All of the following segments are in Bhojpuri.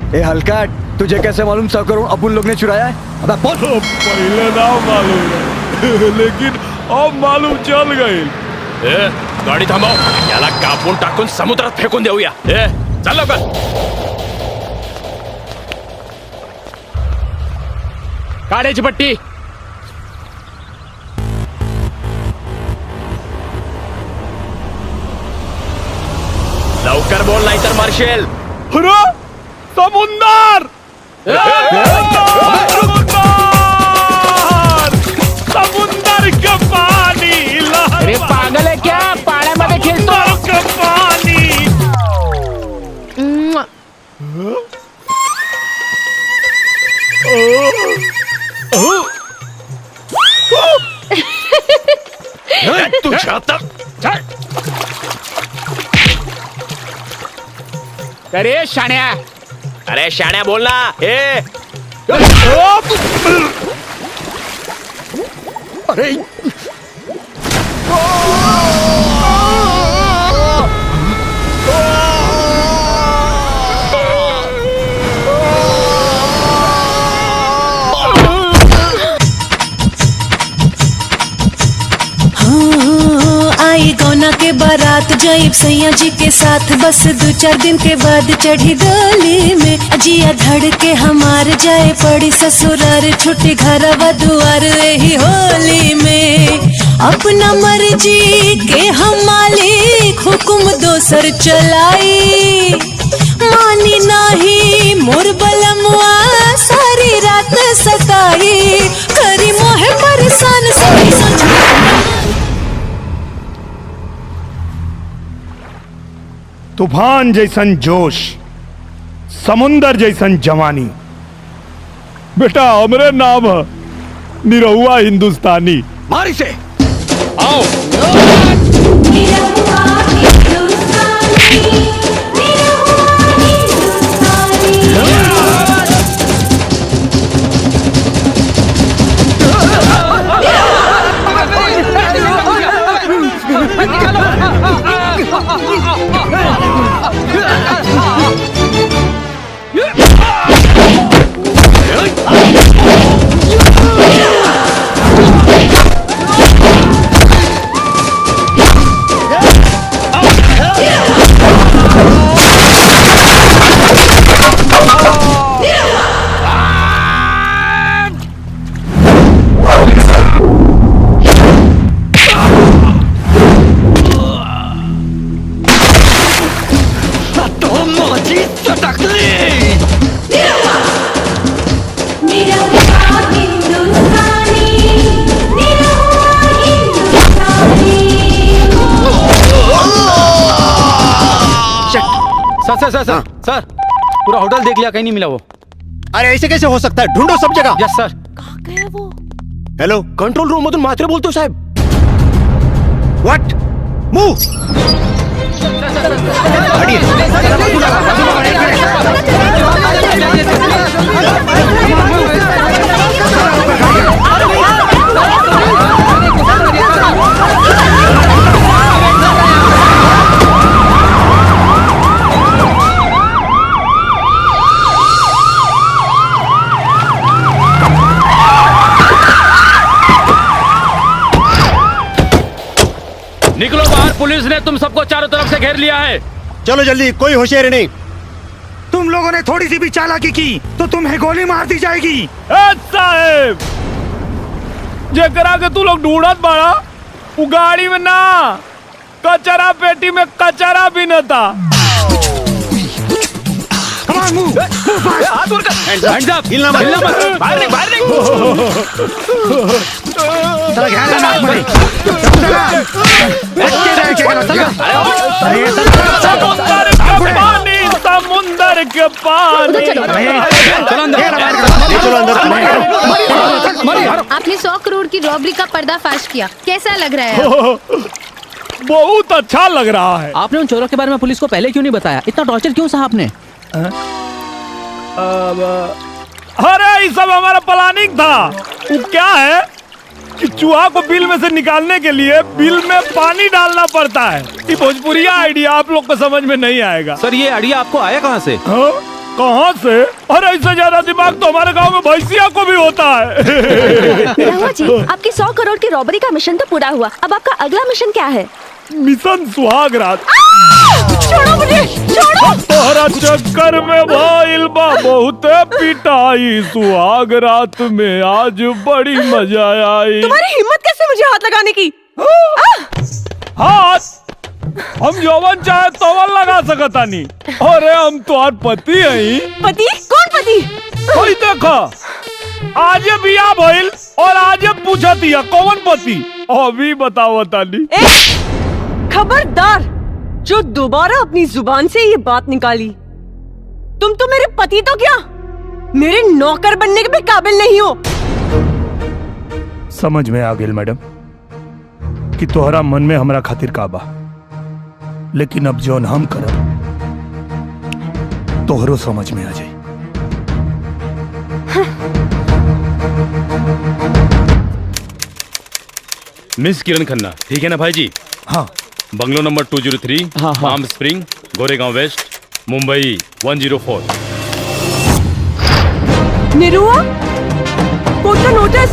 ए हल्का, तुझे कैसे मालूम 100 करोड़ अपन लोग ने चुराया है? अबे बोल। पहले ना मालूम लेकिन अब मालूम चल गई। गाडी थांबव, याला कापून टाकून समुद्रात फेकून देऊया। चल लवकर। काढायची पट्टी। लवकर बोल नाहीतर मार्शल। समुंदर समुंदर का पाणी। अरे पागल है क्या? पाण्यामध्ये खेळतो का पाणी। तुझ्या अरे शाण्या, अरे शाण्या बोल ना। अरे आई गौना के बारात जाइब सैया जी के साथ, बस 2-4 दिन के बाद चढ़ी डोली में। अजिया धड़ के हमार जाए पड़ी ससुरार, छुट्टी घरवा दुआर यही होली में। अपना मर्जी के हम मालिक, हुक्म दोसर चलाई। मानी नाही मोर बलमुआ, सारी रात सताई। करी मोहे परेशान सभी सोच। तूफान जैसन जोश, समुंदर जैसन जवानी। बेटा हमरे नाम है निरहुआ हिंदुस्तानी। मारी से आओ। सर, पूरा होटल देख लिया, कहीं नहीं मिला वो। अरे ऐसे कैसे हो सकता है? ढूंढो सब जगह। यस सर। कहाँ गया वो? हेलो, कंट्रोल रूम मधून मात्रे बोलतो साहेब। व्हाट? मूव। निकलो बाहर, पुलिस ने तुम सबको चारों तरफ से घेर लिया है। चलो जल्दी, कोई होशियारी नहीं। तुम लोगों ने थोड़ी सी भी चालाकी की तो तुम्हें गोली मार दी जाएगी। साहेब, जेकरा के तू लोग ढूंढत बाड़ा, वो गाड़ी में ना, कचरा पेटी में कचरा भी न था। Hands up! हिलना मत, बाहर निकल। समुंदर के पानी। आपने 100 करोड़ की रॉबरी का पर्दाफाश किया, कैसा लग रहा है? बहुत अच्छा लग रहा है। आपने उन चोरों के बारे में पुलिस को पहले क्यों नहीं बताया? इतना टॉर्चर क्यों सहा आपने? अरे ये सब हमारा प्लानिंग था। वो क्या है कि चूहा को बिल में से निकालने के लिए बिल में पानी डालना पड़ता है। ये भोजपुरिया आइडिया आप लोग को समझ में नहीं आएगा। सर, ये आइडिया आपको आया कहाँ से? कहाँ से? अरे इससे ज्यादा दिमाग तो हमारे गांव में भैंसिया को भी होता है। रहुआ जी, आपकी 100 करोड़ की रॉबरी का मिशन तो पूरा हुआ, अब आपका अगला मिशन क्या है? मिशन सुहाग रात। छोड़ो मुझे, छोड़ो। तोहरा चक्कर में भाईल बा बहुते पिटाई, सुहाग रात में आज बड़ी मजा आई। तुम्हारी हिम्मत कैसे मुझे हाथ लगाने की? हाथ हम जौवन चाहे तोवन लगा सकता नहीं। अरे हम तुम्हार पति हैं। पति? कौन पति? कोई देखो, आज बिया भइल और आज पूछा दिया कौन पति, अभी बताओ तानी। खबरदार, जो दोबारा अपनी जुबान से ये बात निकाली, तुम तो मेरे पति तो क्या, मेरे नौकर बनने के भी काबिल नहीं हो। समझ में आ गेल मैडम कि तोहरा मन में हमरा खातिर काबा, लेकिन अब जौन हम करब तोहरो समझ में आ जाई। मिस किरण खन्ना, ठीक है ना भाई जी? हाँ। Bungalow number 203, palm spring, Goregaon west, Mumbai 104। Nirua, court का नोटिस।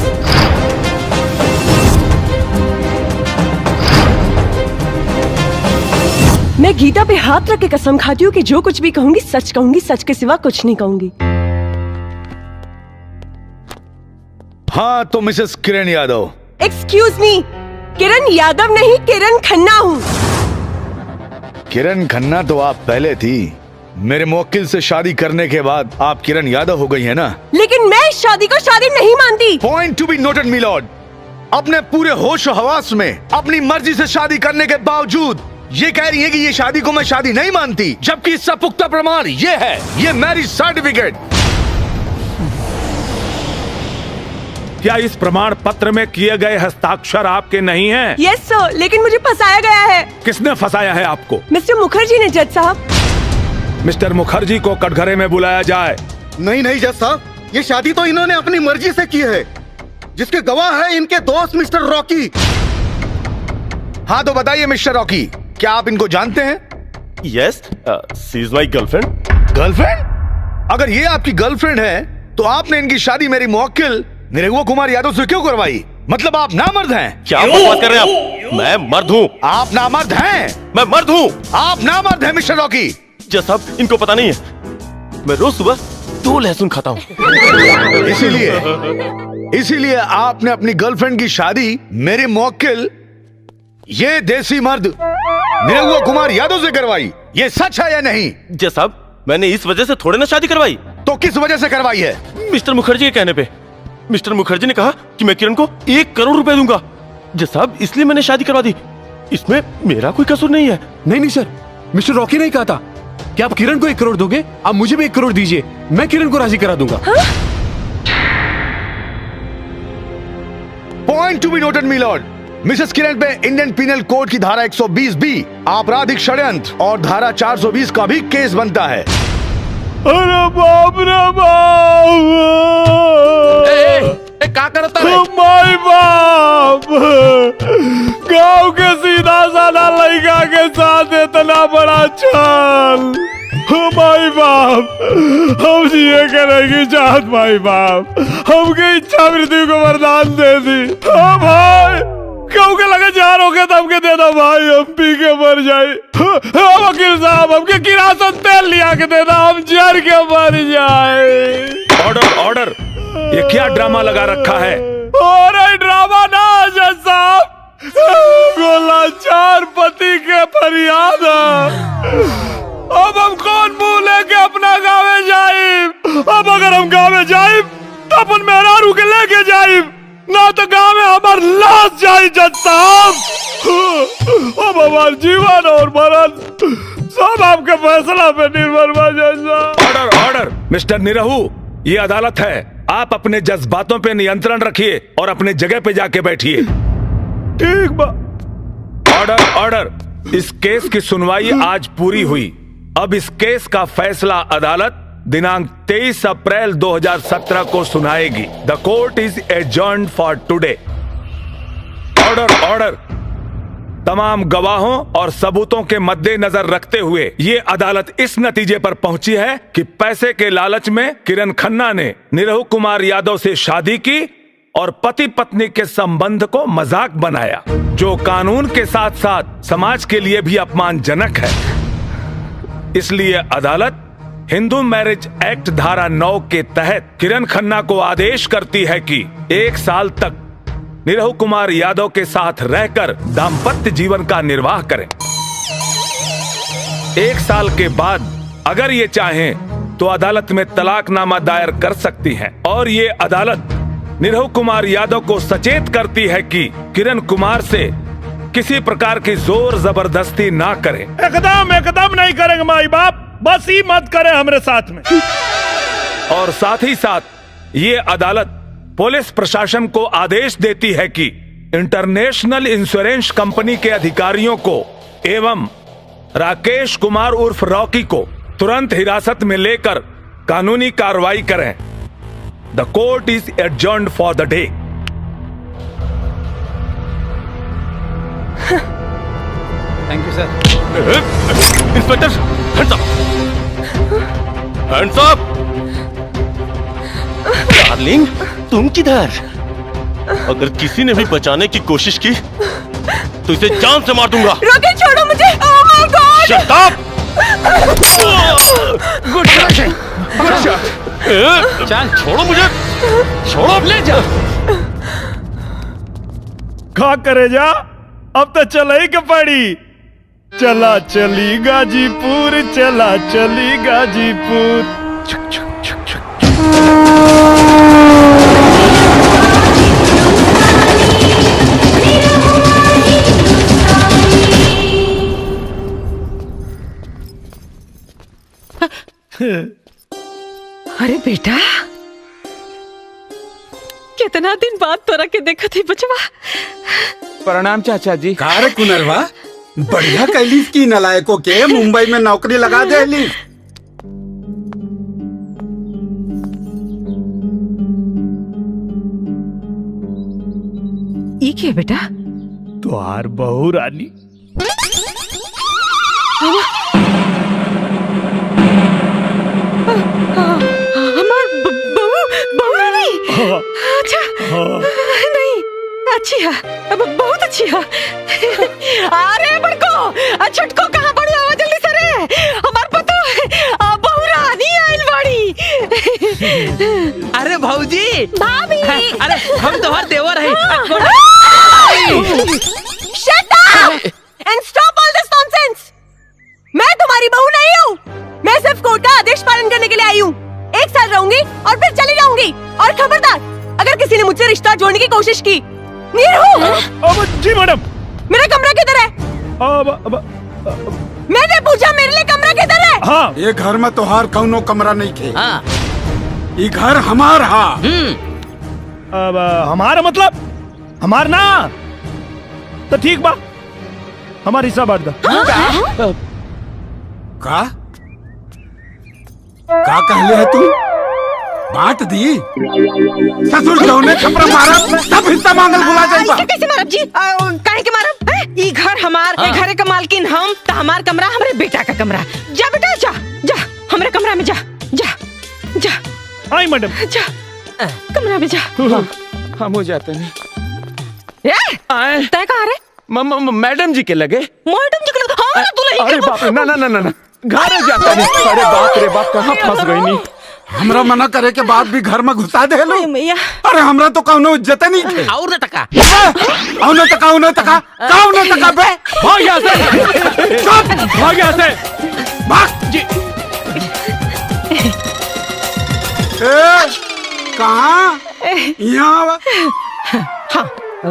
मैं गीता पे हाथ रख के कसम खाती हूँ कि जो कुछ भी कहूंगी सच कहूंगी, सच के सिवा कुछ नहीं कहूंगी। हाँ तो Mrs Kiran Yadav. Excuse me, Kiran Yadav नहीं, किरण खन्ना हूँ। किरण खन्ना तो आप पहले थी, मेरे मुवक्किल से शादी करने के बाद आप किरण यादव हो गई है ना? लेकिन मैं इस शादी को शादी नहीं मानती। Point to be noted milord. अपने पूरे होश और हवास में अपनी मर्जी से शादी करने के बावजूद ये कह रही है कि ये शादी को मैं शादी नहीं मानती, जबकि इसका पुख्ता प्रमाण ये है, ये मैरिज सर्टिफिकेट। क्या इस प्रमाण पत्र में किए गए हस्ताक्षर आपके नहीं हैं? यस सर, लेकिन मुझे फंसाया गया है। किसने फंसाया है आपको? मिस्टर मुखर्जी ने जज साहब। मिस्टर मुखर्जी को कटघरे में बुलाया जाए। नहीं नहीं जज साहब, ये शादी तो इन्होंने अपनी मर्जी से की है, जिसके गवाह है इनके दोस्त मिस्टर रॉकी। हाँ तो बताइए मिस्टर रॉकी, क्या आप इनको जानते हैं? Yes, she is my girlfriend. Girlfriend? अगर ये आपकी गर्लफ्रेंड है तो आपने इनकी शादी मेरी मुवक्किल निरहुआ कुमार यादव से क्यों करवाई? मतलब आप नामर्द हैं? क्या बात कर रहे हैं आप? मैं मर्द हूँ। आप नामर्द हैं? मैं मर्द हूँ। आप नामर्द हैं मिस्टर रॉकी। जज साहब, इनको पता नहीं है, मैं रोज सुबह 2 लहसुन खाता हूँ। इसीलिए आपने अपनी गर्लफ्रेंड की शादी मेरे मुवक्किल ये देसी मर्द निरहुआ कुमार यादव से करवाई। ये सच है या नहीं? जज साहब, मैंने इस वजह से थोड़े ना शादी करवाई। तो किस वजह से करवाई है? मिस्टर मुखर्जी के कहने पे। मिस्टर मुखर्जी ने कहा कि मैं किरण को 1 करोड़ रुपए दूंगा। जज साहब, इसलिए मैंने शादी करवा दी। इसमें मेरा कोई कसूर नहीं है। नहीं सर, मिस्टर रॉकी ने कहा था कि आप किरण को 1 करोड़ दोगे, आप मुझे भी 1 करोड़ दीजिए, मैं किरण को राजी करा दूंगा। Point to be noted milord, Mrs Kiran पे इंडियन पीनल कोड की धारा 120B आपराधिक षड्यंत्र और धारा 420 का भी केस बनता है। अरे बाप रे बाप! क्या करता है? माय बाप! गांव के सीधा साधा लड़का के साथ इतना बड़ा छल! माई बाप, हम जिए के रहेगी चाहत। माई बाप, हमके इच्छा मृत्यु को वरदान दे दी। हाँ भाई, क्यों के लगे जार हो गया, हमके दे दो भाई, हम पी के मर जाए। वकील साहब, हमके किरासन तेल लिया के दे दो, हम जर के मर जाए। ऑर्डर ऑर्डर, ये क्या ड्रामा लगा रखा है? और ड्रामा ना जज साहब, गोलाचार पति के फरियाद। अब हम कौन मुंह लेके अपना गाँव जाए? अब अगर हम गाँव जाए तो अपन मेहरारू के लेके जाए, ना तो गाँव में हमार लाश जाए जज साहब। अब हमार जीवन और मरण सब आपके फैसला पे निर्भर बा जज साहब। ऑर्डर ऑर्डर, मिस्टर निरहू, ये अदालत है, आप अपने जज्बातों पे नियंत्रण रखिए और अपने जगह पे जाके बैठिए। ठीक बा। ऑर्डर ऑर्डर, इस केस की सुनवाई आज पूरी हुई। अब इस केस का फैसला अदालत दिनांक 23 अप्रैल 2017 को सुनाएगी। The court is adjourned for today. Order order, तमाम गवाहों और सबूतों के मद्देनजर रखते हुए ये अदालत इस नतीजे पर पहुंची है कि पैसे के लालच में किरण खन्ना ने निरहु कुमार यादव से शादी की और पति पत्नी के संबंध को मजाक बनाया, जो कानून के साथ साथ समाज के लिए भी अपमानजनक है। इसलिए अदालत हिंदू मैरिज एक्ट धारा 9 के तहत किरण खन्ना को आदेश करती है कि 1 साल तक निरहु कुमार यादव के साथ रहकर दाम्पत्य जीवन का निर्वाह करें। 1 साल के बाद अगर ये चाहें तो अदालत में तलाकनामा दायर कर सकती हैं और ये अदालत निरहु कुमार यादव को सचेत करती है कि किरण कुमार से किसी प्रकार की जोर जबरदस्ती ना करें। एकदम नहीं करेंगे माई बाप, बस ही मत करें हमारे साथ में। और साथ ही साथ ये अदालत पुलिस प्रशासन को आदेश देती है कि इंटरनेशनल इंश्योरेंस कंपनी के अधिकारियों को एवं राकेश कुमार उर्फ रॉकी को तुरंत हिरासत में लेकर कानूनी कार्रवाई करें। The court is adjourned for the day. Thank you sir. Inspector hands up. Darling तुम किधर? अगर किसी ने भी बचाने की कोशिश की तो इसे जान से मार दूंगा। रोके, छोड़ो मुझे। Oh my God! Shut up! Good shot, good shot. चल छोड़ो मुझे, छोड़ो। ले जा। खा करे जा, अब तो चला ही के पड़ी। चला चली गाजीपुर, चला चली गाजीपुर। छक छक छक छक। अरे बेटा, कितना दिन बाद तोरा के देखा थी बचवा। प्रणाम चाचा जी। कार कुनरवा, बढ़िया कैलिस की नलायकों के मुंबई में नौकरी लगा देली। ई के बेटा? तुहार बहू रानी। हमार बहू रानी। अच्छा, नहीं अच्छी है, बहुत अच्छी है। अरे बड़को छटको कहाँ बड़ी आवाज जल्दी से रे, हमार पतो बहू रानी आइल बड़ी। अरे भौजी, भाभी, अरे हम तोहर देवर है। Shut up and stop all this nonsense. मैं तुम्हारी बहू नहीं हूँ, मैं सिर्फ कोर्ट का आदेश पालन करने के लिए आई हूँ। 1 साल रहूंगी और फिर चली जाऊंगी। और खबरदार, अगर किसी ने मुझसे रिश्ता जोड़ने की कोशिश की। जी मैडम। मेरा कमरा किधर है? मैंने पूछा मेरे लिए कमरा किधर है? हाँ, ये घर में तोहार कौनो कमरा नहीं थे। हाँ। ये घर हमार हा। अब हमारा मतलब हमार ना, तो ठीक बा, हमारा हिस्सा बांट दो। का कहले है तू? बांट दी? ससुर जौने छपरा मारा सब हिस्सा मांगल भुला जाइबा। कैसे मारब जी? काहे के मारब? ई घर हमार, ए घरे का मालकिन हम, त हमार कमरा हमरे बेटा का कमरा। जा बेटा जा, जा हमरे कमरा में जा, जा जा। आई मैडम। जा कमरा में जा। हम हो जाते नहीं। तय कहाँ रे? मैडम जी के लगे। मैडम जी के लगे? हाँ तू नहीं। अरे बाप रे, ना ना ना ना, घर जाता नहीं। अरे बाप रे बाप, कहाँ फंस गई नहीं। हमरा मना करे के बाद भी घर में घुसा दे लो। मैया, अरे हमरा तो कौनो इज्जत नहीं थे। और न टका, औनो टका, औनो टका, कौनो टका बे। भाग यहाँ से, चुप, भाग यहाँ से, भाग जी। कहाँ? यहाँ हाँ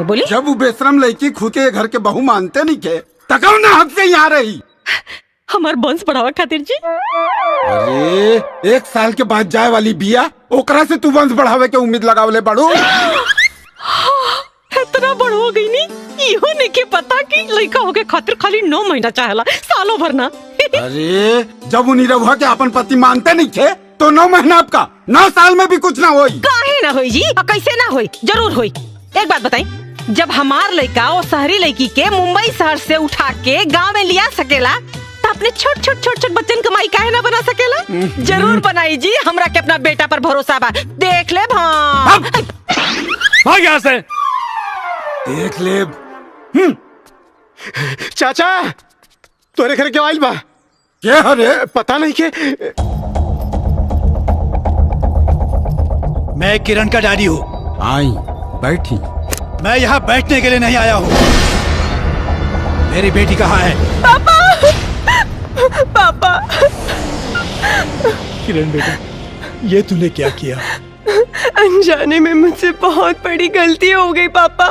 बोली। जब वो बेशरम लड़की खुद के घर के बहू मानते नहीं के, तकौ ना हद से यहाँ रही। हमार वंश बढ़ावा खातिर जी। अरे 1 साल के बाद जाए वाली बिया, ओकरा से तू वंश बढ़ावे के उम्मीद लगावले बड़ू। इतना बड़ हो गई नी, इहो नहीं के पता कि लड़का होके खातिर खाली 9 महीना चाहेला, सालों भर ना। अरे जब उन्हीं रहुआ के अपन पति मानते नहीं थे तो 9 महीना आपका, 9 साल में भी कुछ ना होई। काहे ना होई जी? कैसे ना होई? जरूर होई। एक बात बताई, जब हमार लड़का और शहरी लड़की के मुंबई शहर से उठा के गांव में लिया सकेला तो अपने छोट बच्चन कमाई काहे ना बना सकेला? जरूर बनाई जी, हमरा के अपना बेटा पर भरोसा बा। देख ले भाग यहाँ से। देख ले। चाचा तोरे घर क्यों आइल बा? क्या हरे? पता नहीं के। मैं किरण का डैडी हूँ। आई बैठी। मैं यहाँ बैठने के लिए नहीं आया हूँ। मेरी बेटी कहाँ है? पापा, पापा। किरण बेटा, ये तूने क्या किया? अनजाने में मुझसे बहुत बड़ी गलती हो गई पापा।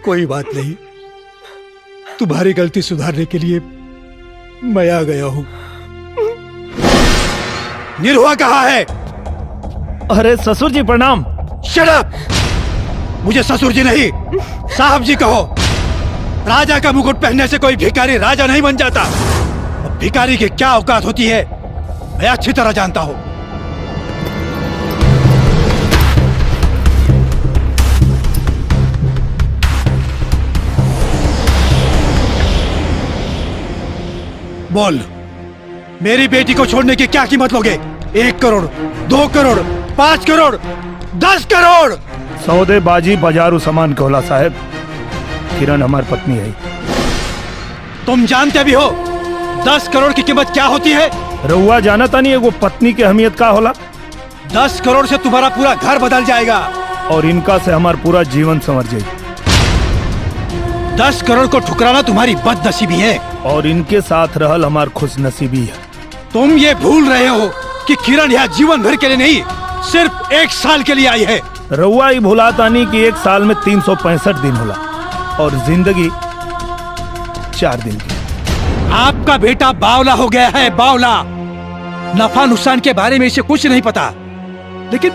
कोई बात नहीं, तुम्हारी गलती सुधारने के लिए मैं आ गया हूँ। निरुआ कहाँ है? अरे ससुर जी प्रणाम। Shut up! मुझे ससुर जी नहीं, साहब जी कहो। राजा का मुकुट पहनने से कोई भिखारी राजा नहीं बन जाता। अब भिखारी की क्या औकात होती है मैं अच्छी तरह जानता हूँ। बोल, मेरी बेटी को छोड़ने की क्या कीमत लोगे? 1 करोड़, 2 करोड़, 5 करोड़, 10 करोड़? सौदेबाजी बाजारू सामान कहला साहब। किरण हमारी पत्नी है। तुम जानते भी हो 10 करोड़ की कीमत क्या होती है? रउआ जानता नहीं है वो पत्नी की अहमियत क्या होला? 10 करोड़ से तुम्हारा पूरा घर बदल जाएगा और इनका से हमारा पूरा जीवन संवर जाएगा। 10 करोड़ को ठुकराना तुम्हारी बदनसीबी है और इनके साथ रहल हमार खुशनसीबी है। तुम ये भूल रहे हो कि किरण यहाँ जीवन भर के लिए नहीं, सिर्फ 1 साल के लिए आई है। रउआ ही भुलाता नहीं कि 1 साल में 365 दिन होला और जिंदगी 4 दिन की। आपका बेटा बावला हो गया है, बावला। नफा नुकसान के बारे में इसे कुछ नहीं पता, लेकिन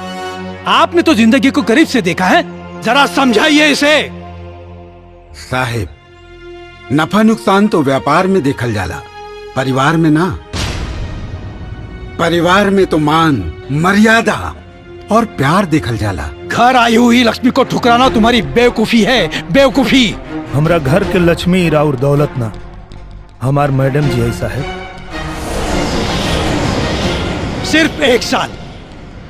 आपने तो जिंदगी को करीब से देखा है। जरा समझाइए इसे। साहेब, नफा नुकसान तो व्यापार में देखल जाला, परिवार में ना। परिवार में तो मान, मर्यादा और प्यार देखल जाला। घर आई हुई लक्ष्मी को ठुकराना तुम्हारी बेवकूफी है, बेवकूफी। हमरा घर के लक्ष्मी और दौलत ना, हमार मैडम जी ऐसा है। सिर्फ 1 साल,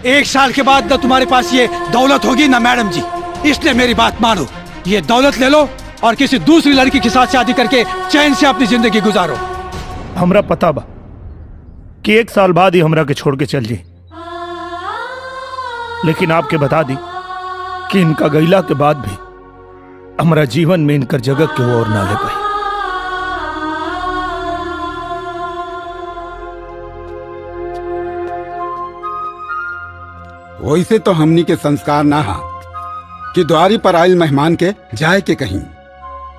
1 साल के बाद न तुम्हारे पास ये दौलत होगी ना मैडम जी। इसलिए मेरी बात मानो, ये दौलत ले लो और किसी दूसरी लड़की के साथ शादी करके चैन से अपनी जिंदगी गुजारो। हमरा पता बा कि 1 साल बाद ही हमरा के छोड़ के चल जी, लेकिन आपके बता दी कि इनका गैला के बाद भी हमारा जीवन में इनकर जगह के वो और ना ले पाई। वैसे तो हमनी के संस्कार ना हा कि द्वारी पर आयल मेहमान के जाए के कहीं।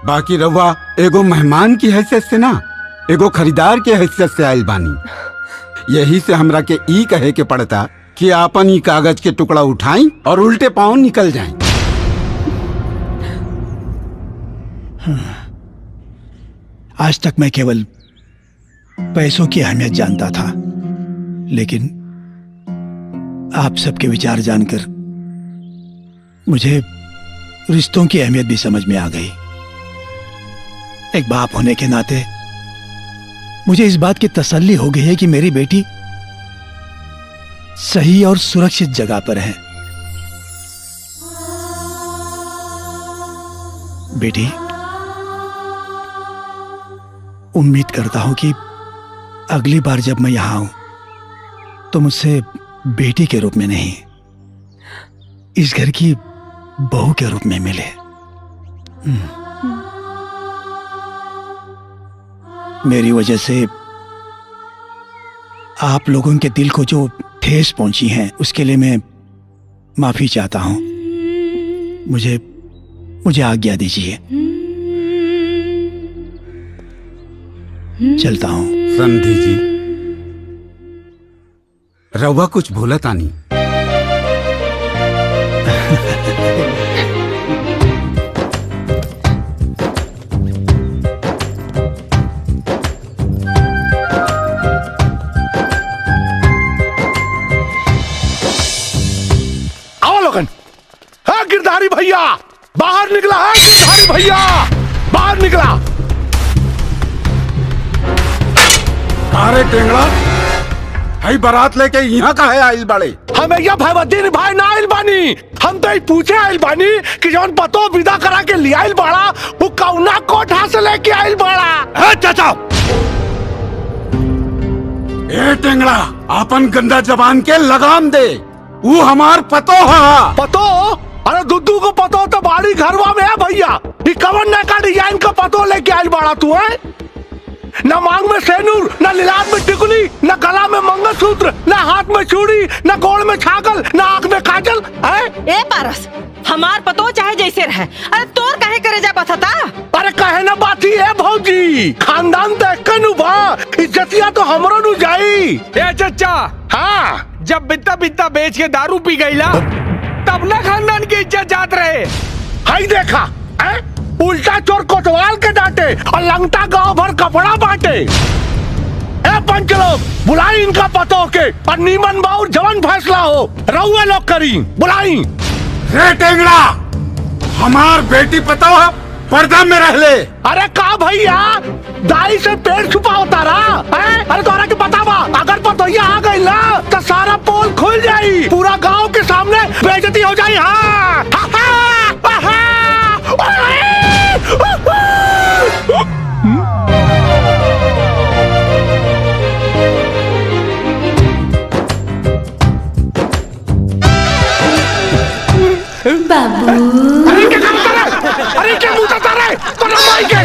बाकी रउआ एगो मेहमान की हैसियत से ना, एगो खरीदार के हैसियत से आयल बानी। यही से हमरा के ई कहे के पड़ता कि आपन ही कागज के टुकड़ा उठाई और उल्टे पांव निकल जाएं। आज तक मैं केवल पैसों की अहमियत जानता था, लेकिन आप सबके विचार जानकर मुझे रिश्तों की अहमियत भी समझ में आ गई। एक बाप होने के नाते मुझे इस बात की तसल्ली हो गई है कि मेरी बेटी सही और सुरक्षित जगह पर है। बेटी, उम्मीद करता हूं कि अगली बार जब मैं यहां आऊं तो मुझसे बेटी के रूप में नहीं, इस घर की बहू के रूप में मिले। मेरी वजह से आप लोगों के दिल को जो ठेस पहुंची है उसके लिए मैं माफी चाहता हूं। मुझे आज्ञा दीजिए, चलता हूं। समधी जी, रउआ कुछ भूलता नहीं। आओ लोगन, गिरधारी भैया बाहर निकला है। गिरधारी भैया बाहर निकला। अरे टेंगड़ा भाई बारात लेके यहाँ का है आइल बाड़े। हमें यह भयवद्दीन भाई ना आइल बानी। हम तो पूछे आइल बानी कि जौन पतो विदा करा के ले आइल बाड़ा वो कौना कोठा से लेके आइल बाड़ा। चाचा ए टेंगड़ा अपन गंदा जबान के लगाम दे। वो हमार पतो है। पतो? अरे दुद्दू को पतो तो बाड़ी घरवा में है भैया। ये कवन ने का डिजाइन का पतो लेके आइल बाड़ा तू है? न मांग में सेनूर, न लीलाद में टिकुली, न गला में मंगलसूत्र, न हाथ में चूड़ी, न गोड़ में छागल, न आंख में काजल है। ए पारस हमार पतो चाहे जैसे रहे, अरे तोर काहे करे जा बसता? अरे कहे ना बाती है भौजी, खानदान देख के नु बा इज्जतिया तो हमरो नु जाई। ए चचा हाँ जब बित्ता बित्ता बेच के दारू पी गईला तब ना खानदान की इज्जत जात रहे। हाई देखा है? उल्टा चोर कोतवाल के डांटे और लंगटा गांव भर कपड़ा बांटे। ए पंच लोग बुलाई इनका पतो के और नीमन बाउर जवन फैसला हो रहुए लोग करी बुलाई। रे टेंगड़ा हमार बेटी पता है पर्दा में रह ले। अरे का भैया दाई से पेड़ छुपा होता रहा है? अरे तोरा के पता बा अगर पतोया आ गई ना तो सारा पोल खुल जाई, पूरा गांव के सामने बेइज्जती हो जाई। हाँ बाबू अरे क्या मुंह तता रहे तो माई के।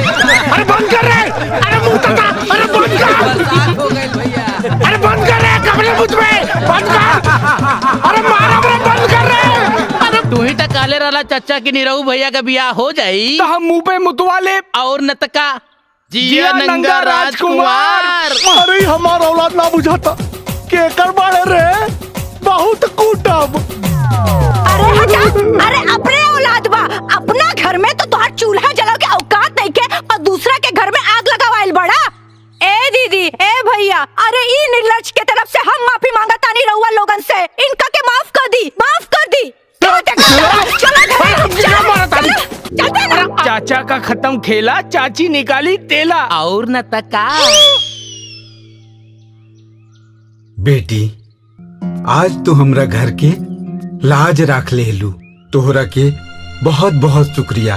अरे बंद कर रहे। अरे मुंह तता। अरे बंद कर। अरे बंद कर रहे कपड़े मुझ में बंद कर। अरे मारा बंद कर रहे। अरे तू ही टकाले रहा चाचा की निरहू भैया का बियाह हो जाई तो हम मुंह पे मुतवा ले और नतका जिया नंगा राजकुमार। अरे हमारा औलाद ना बुझाता के कर बाड़े रे बहुत कूटब। अरे हटा, अरे अपने औलाद बा अपना घर में तो तोहार चूल्हा जलाओ के औकात नहीं के और दूसरा के घर में आग लगावाइल बड़ा। ए दीदी ए भैया अरे ई निर्लज के तरफ से हम माफी मांगा तानी रहुआ लोगन से। इनका के माफ कर दी माफ कर दी। चाचा का खत्म खेला चाची निकाली तेला और नतका। बेटी आज तो हमरा घर के लाज राख ले लू। तोहरा के बहुत बहुत शुक्रिया।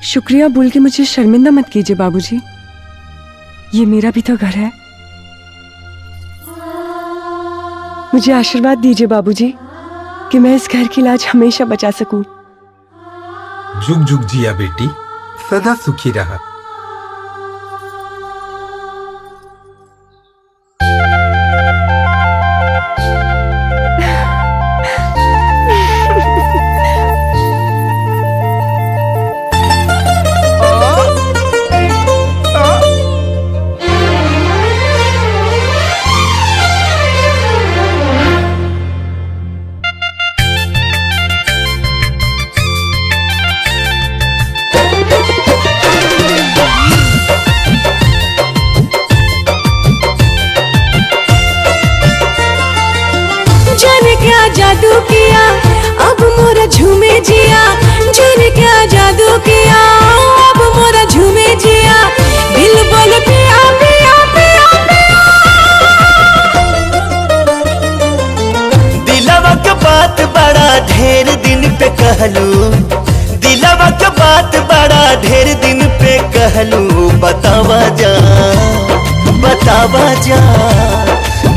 शुक्रिया बोल के मुझे शर्मिंदा मत कीजिए बाबूजी, ये मेरा भी तो घर है। मुझे आशीर्वाद दीजिए बाबूजी कि मैं इस घर की लाज हमेशा बचा सकूं। जुग जुग जिया बेटी, सदा सुखी रहा। जादू किया अब मोरा झूमे जिया, जाने क्या जादू किया अब मोरा झूमे जिया। दिल बोल पिया पिया पिया पिया। दिलवा के बात बड़ा ढेर दिन पे कहलू, दिलवा के बात बड़ा ढेर दिन पे कहलू। बतावा जा बतावा जा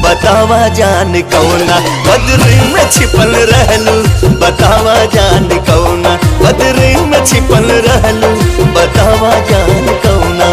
बतावा जान कौना बदरी में छिपल रहलू। बतावा जान कौना बदरी में छिपल रहलू। बतावा जान कौना।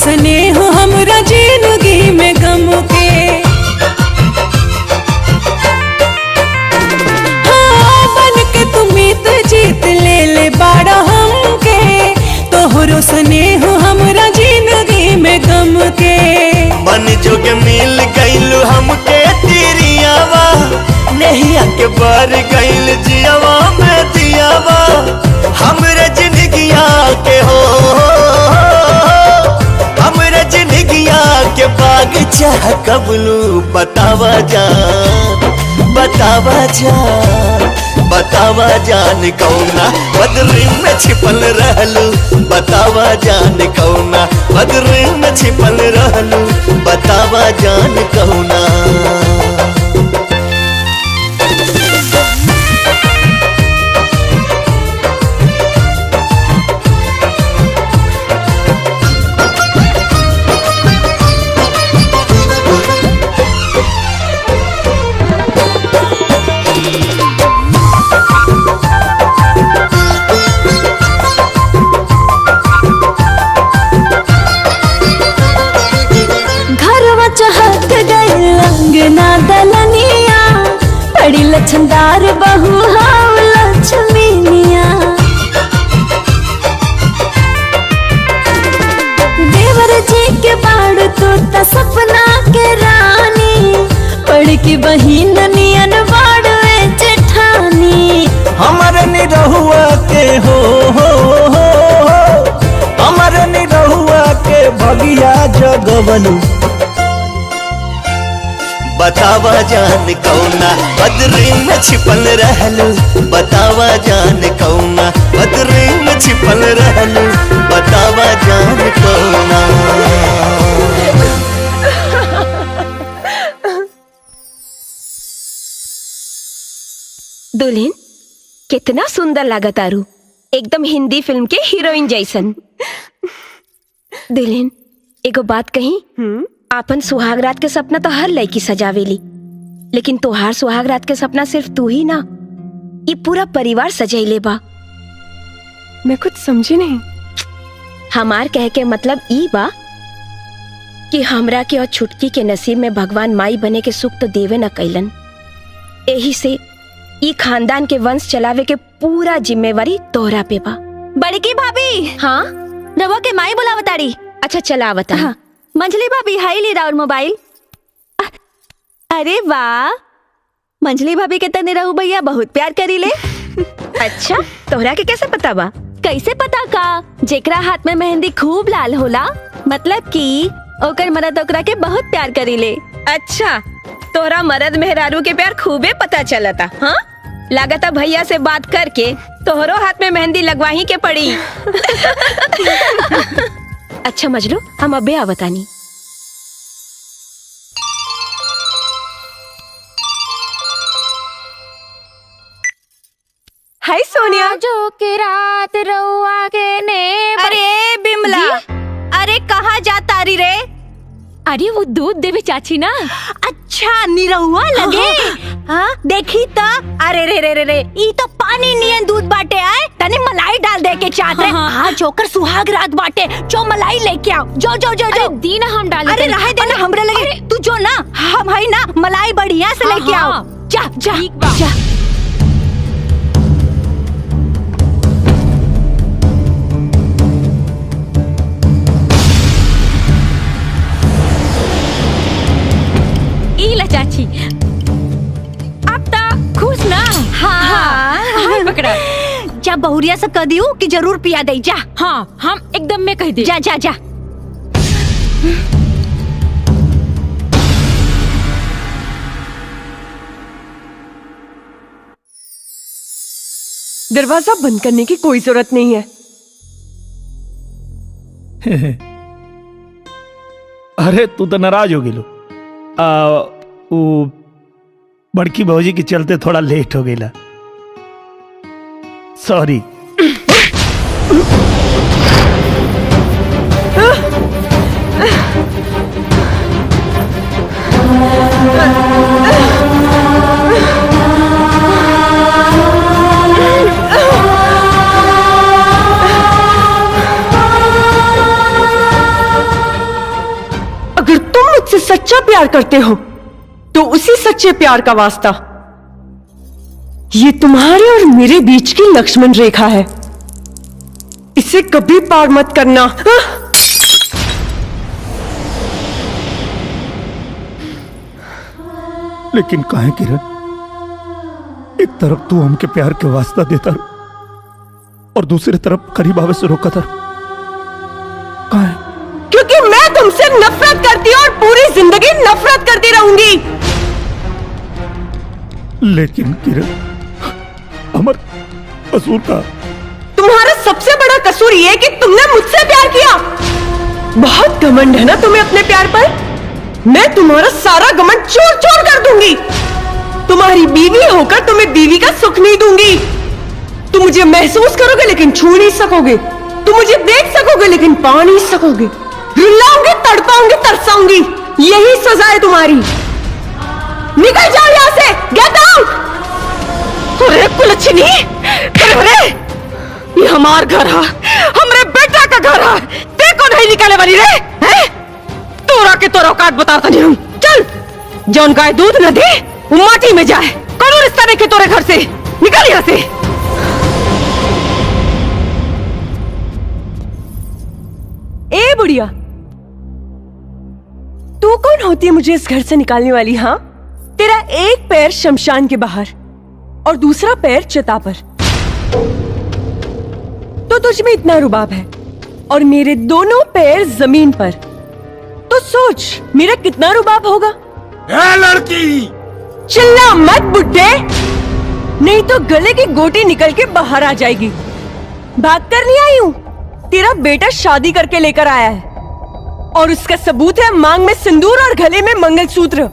स्नेह हमरा जिंदगी में गम के। हाँ, बन के तुमीत जीत ले ले बाड़ा हमके, तोहरो स्नेह हमरा जिंदगी में गम के। मन जोग मिल गइल हमके तिरियावा, नहिया के बार गइल जियावा में दियावा, हमरे जिंदगिया के हो, हमरे जिंदगिया के बाग चाह कबलू। बतावा जान, बतावा जान, बतावा जान कौना बदरी में छिपल रहलू। बतावा जान कौना बदरी में छिपल रहलू। बतावा जान कौना। अंगना दलनिया बड़ी लछनदार बहू हाउ लक्ष्मीनिया। देवर जी के बाड़ तो त सपना के रानी, बड़की बहिन नियन बाड़ जेठानी। हमर निरहुआ के हो, हमर निरहुआ के भगिया जगवलू। बतावा जान कौना बदरी में छिपल रहलू। बतावा जान कौना बदरी में छिपल रहलू। बतावा जान कौना। दुल्हन कितना सुंदर लागत आरू, एकदम हिंदी फिल्म के हीरोइन जैसन। दुल्हन एगो बात कही, आपन सुहाग रात के सपना तो हर लड़की सजावेली, लेकिन तोहार सुहाग रात के सपना सिर्फ तू ही ना, ये पूरा परिवार सजैले बा। मैं कुछ समझी नहीं। हमार कह के मतलब ई बा कि हमरा के और छुटकी के नसीब में भगवान माई बने के सुख तो देवे न कैलन। यही से ई खानदान के वंश चलावे के पूरा जिम्मेवारी तोहरा पे बा। बड़की भाभी। हाँ, रवा के माई बुलावताड़ी। अच्छा चला बता। हाँ। मंजली भाभी हाई ली राउर मोबाइल। अरे वाह, मंजली भाभी के तने रहू भैया बहुत प्यार करी ले। अच्छा, तोहरा के कैसे पता बा? कैसे पता का, जेकरा हाथ में मेहंदी खूब लाल होला, मतलब कि ओकर मरद ओकरा के बहुत प्यार करी ले। अच्छा, तोहरा मरद मेहरारू के प्यार खूबे पता चलता। हाँ, लागता भैया से बात करके तोहरो हाथ में मेहंदी लगवाही के पड़ी। अच्छा मजलू, हम अबे आवतानी। हाय सोनिया। जो के रात रउआ के ने। अरे बिमला, अरे कहाँ जा तारी रे? अरे वो दूध देवे चाची ना। अच्छा, निरहुआ लगे। हाँ, देखी तो। अरे रे रे रे रे, ई तो पानी नियन दूध बाटे आए, तने मलाई डाल दे के चाहत रे। हाँ, जोकर सुहाग रात बाटे, जो मलाई लेके आओ। जो जो जो जो दीना हम डाल। अरे रह देना हमरे लगे। तू जो ना, हम है ना, मलाई बढ़िया से लेके आओ। जा जा जा। ई ला चाची, अब तो खुश ना। हाँ, पकड़ा। जा बहुरिया से कह दियो कि जरूर पिया दे। जा। हाँ, हम एकदम में कह दे। जा जा जा। दरवाजा बंद करने की कोई जरूरत नहीं है। अरे तू तो नाराज हो गिलो। वो बड़की भौजी के चलते थोड़ा लेट हो गया, सॉरी। प्यार करते हो तो उसी सच्चे प्यार का वास्ता। ये तुम्हारे और मेरे बीच की लक्ष्मण रेखा है, इसे कभी पार मत करना। लेकिन काहे किरण, एक तरफ तू हमके प्यार के वास्ता देता रू और दूसरी तरफ करीब आवे से रोका था। क्योंकि मैं तुमसे नफरत करती हूँ और पूरी जिंदगी नफरत करती रहूंगी। लेकिन किरण, हमार कसूर का? तुम्हारा सबसे बड़ा कसूर ये कि तुमने मुझसे प्यार किया। बहुत घमंड है ना तुम्हें अपने प्यार पर। मैं तुम्हारा सारा घमंड चूर चूर कर दूंगी। तुम्हारी बीवी होकर तुम्हें बीवी का सुख नहीं दूंगी। तुम मुझे महसूस करोगे लेकिन छू नहीं सकोगे। तुम मुझे देख सकोगे लेकिन पा नहीं सकोगे। रुलाऊंगी, तड़पाऊंगी, तरसाऊंगी, यही सजा है तुम्हारी। निकल जाओ यहाँ से, गेट आउट। अरे कुलच्छनी, अरे ये हमार घर है, हमरे बेटा का घर है। देखो नहीं निकाले वाली रे, हैं? तोरा के तोरा औकात बताता नहीं हम। चल, जौन गाय दूध न दे वो माटी में जाए। कौन रिश्ता देखे तोरे घर से, निकल यहाँ से। ए बुढ़िया, तू कौन होती है मुझे इस घर से निकालने वाली? हाँ, तेरा एक पैर शमशान के बाहर और दूसरा पैर चिता पर, तो तुझ में इतना रुबाब है और मेरे दोनों पैर जमीन पर, तो सोच मेरा कितना रुबाब होगा। ए लड़की, चिल्ला मत बुड्ढे, नहीं तो गले की गोटी निकल के बाहर आ जाएगी। भाग कर नहीं आई हूं, तेरा बेटा शादी करके लेकर आया है और उसका सबूत है मांग में सिंदूर और गले में मंगलसूत्र।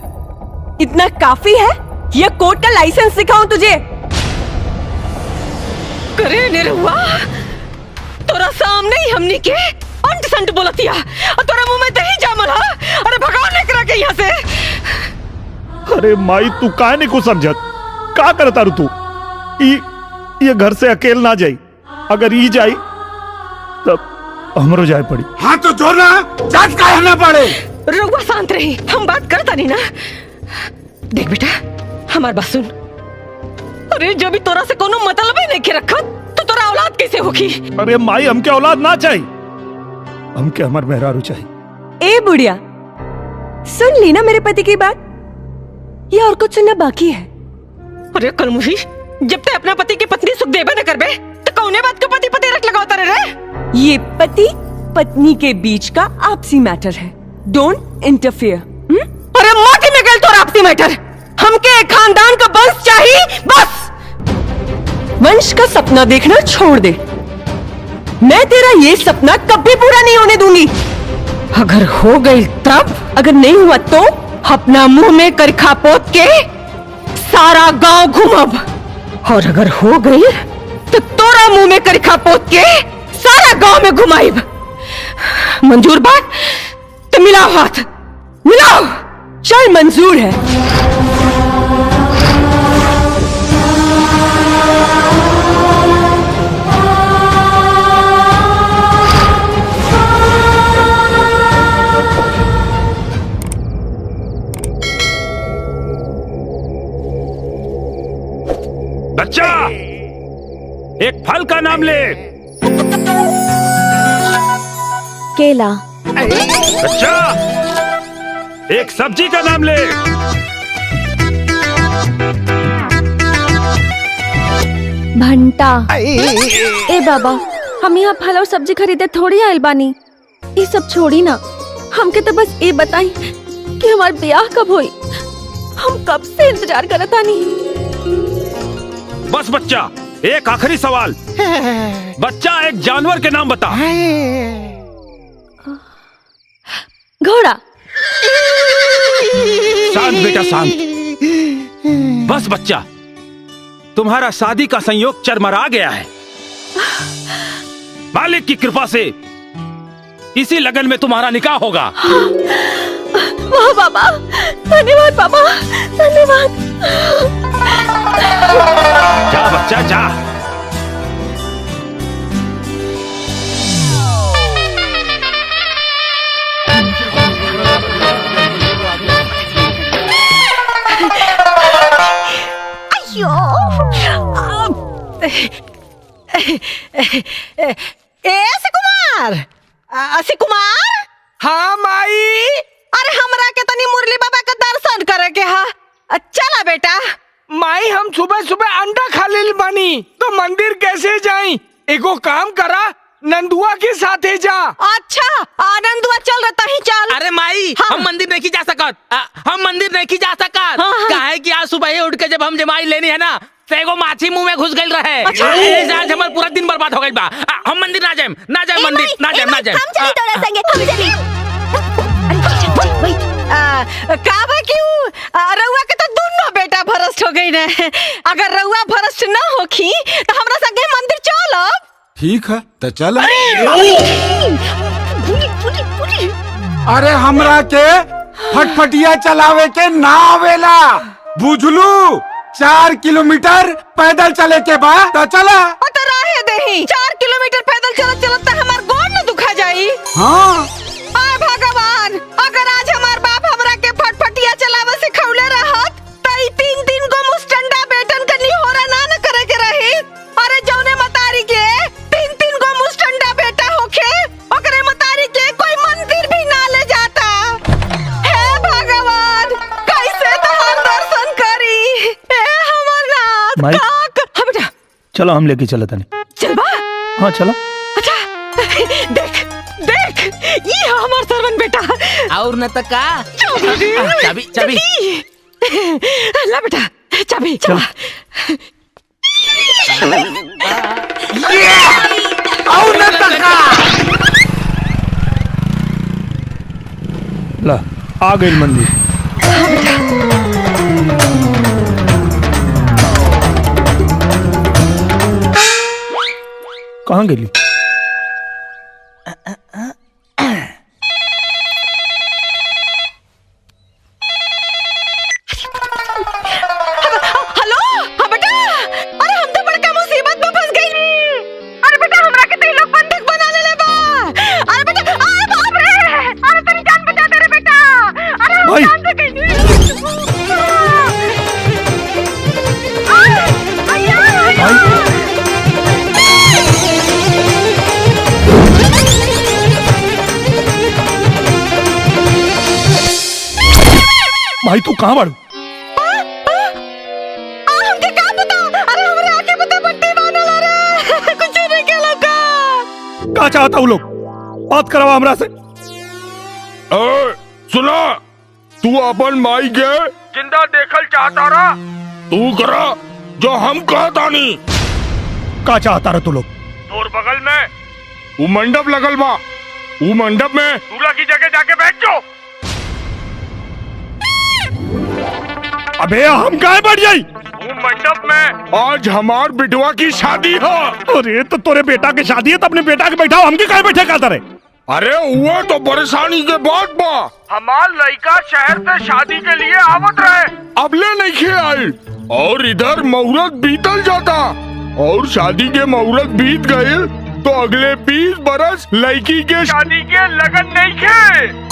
इतना काफी है या कोर्ट का लाइसेंस दिखाऊं तुझे? करे निरहुआ, तोरा सामने ही हमनी के अंट संट बोलतिया और तोरा मुंह में दही जामल है। अरे भगाओ निकरा के यहाँ से। अरे माई, तू काहे नहीं कुछ समझत? का करता रू तू? ये घर से अकेल ना जाई, अगर ई जाई तब हमरो जाए पड़ी। हाँ तो जो ना जात काहे ना पड़े। रुआ शांत रही, हम बात करता नहीं ना। देख बेटा, हमार बात सुन। अरे जब भी तोरा से कोनो मतलब ही नहीं रखा तो तोरा औलाद कैसे होगी? अरे माई, हमके औलाद ना चाहिए, हमके हमार मेहरारू चाहिए। ए बुढ़िया, सुन ली ना मेरे पति की बात, ये और कुछ सुनना बाकी है। अरे कलमुही, जब ते अपना पति की पत्नी सुख देबे न करबे तो कौने बात को पति पति रख लगावता रे? ये पति पत्नी के बीच का आपसी मैटर है, डोंट इंटरफियर। अरे माटी में गल तो आपसी मैटर। हमके खानदान का वंश चाहिए, बस। वंश का सपना देखना छोड़ दे, मैं तेरा ये सपना कभी पूरा नहीं होने दूंगी। अगर हो गई तब, अगर नहीं हुआ तो अपना मुंह में करखा पोत के सारा गांव घूमब, और अगर हो गई तो तोरा मुंह में करखा पोत के सारा गांव में घुमाइब। मंजूर बात? तो मिलाओ हाथ, मिलाओ। चल, मंजूर है। बच्चा, एक फल का नाम ले। केला। बच्चा, एक सब्जी का नाम ले। भंटा। ए बाबा, हम यहाँ फल और सब्जी खरीदे थोड़ी आयल बानी। ये सब छोड़ी ना, हमके तो बस ये बताई कि हमार ब्याह कब होई। हम कब से इंतजार करत आनी। बस बच्चा, एक आखिरी सवाल। बच्चा, एक जानवर के नाम बता। घोड़ा। शांत बेटा, शांत। बस बच्चा, तुम्हारा शादी का संयोग चरमरा गया है। मालिक की कृपा से इसी लगन में तुम्हारा निकाह होगा। वाह बाबा, धन्यवाद बाबा, धन्यवाद। जा बच्चा, जा। असी कुमार, असी कुमार। हाँ माई। अरे हमरा के तनी मुरली बाबा का दर्शन करे के हा। चला बेटा। माई हम सुबह सुबह अंडा खा लेल बानी तो मंदिर कैसे जाई? एगो काम करा, नंदुआ के साथे जा। अच्छा नंदुआ चल रहा ही चल। अरे माई हम मंदिर नहीं जा सकत, हम मंदिर नहीं जा सकत। काहे कि आज सुबह ही उठ के जब हम जमाई लेनी है ना तो एगो माछी मुंह में घुस गई रहे। अच्छा। आज हमार पूरा दिन बर्बाद हो गई बा। हम मंदिर ना जाएं मंदिर ना जाएं। हम चली तोरा संगे, हम चली। का बा क्यों? रउआ के तो दोनों बेटा भ्रष्ट हो गई ने। अगर रउआ भ्रष्ट ना होखी तो हमरा संगे मंदिर चलब। ठीक है तो चल। अरे हमरा के फटफटिया चलावे के ना आवेला, बुझलू? 4 किलोमीटर पैदल चले के बाद तो चला। तो राहे देही 4 किलोमीटर पैदल चलत चलत तो हमार गोड़ न दुखा जाई। हाँ आय भगवान, अगर आज हमार बाप हमरा के फटफटिया चलावे सिखौले रहत त ई 3 गो मुस्टंडा बेटन के निहोरा ना न करे के रही। अरे जौने मतारी के 3 गो मुस्टंडा बेटा होखे ओकरे मतारी के कोई मंदिर भी ना ले जाता। हे भगवान, कैसे तोहर दर्शन करी? हे हमर नाथ माई। हाँ बेटा चलो हम लेके चलत नहीं। चलबा? हाँ चलो। अच्छा देख देख ये हमार सरवन बेटा। और न तो का चाबी चाबी ला बेटा चाबी। चल। और न तका। ला आ गई मंदिर। कहाँ गेली? हेलो हाँ बेटा। अरे हम तो बड़का मुसीबत में फंस गई। अरे बेटा हमरा के तो लोग बंधक बना ले बा। अरे बेटा अरे बाप रे, अरे तेरी जान बचा दे रे बेटा। अरे हम भाई। जान से गई। भाई तू कहाँ बाड़ू? हमके का पता? अरे हमरा आके पता बट्टी मानल रे। कुछ नहीं के लगा। का चाहता हूँ लोग? बात करवा हमरा से। सुना, तू अपन माई के जिंदा देखल चाहता रहा, तू करा जो हम कहता नहीं। का चाहता रहा तू लोग? तोर बगल में वो मंडप लगल बा, वो मंडप में दूल्हा की जगह जाके बैठ जाओ। अबे हम काहे बैठ जाई? वो मंडप में आज हमार बिटवा की शादी है। अरे तो तोरे बेटा की शादी है तो अपने बेटा के बैठाओ, हमके काहे बैठे कहता रे? अरे वो तो परेशानी के बाद बा। हमार लड़का शहर से शादी के लिए आवत रहे, अबले नहीं खे आई और इधर मुहूर्त बीतल जाता और शादी के मुहूर्त बीत गए तो अगले 20 बरस लड़की के शादी के लगन नहीं खे।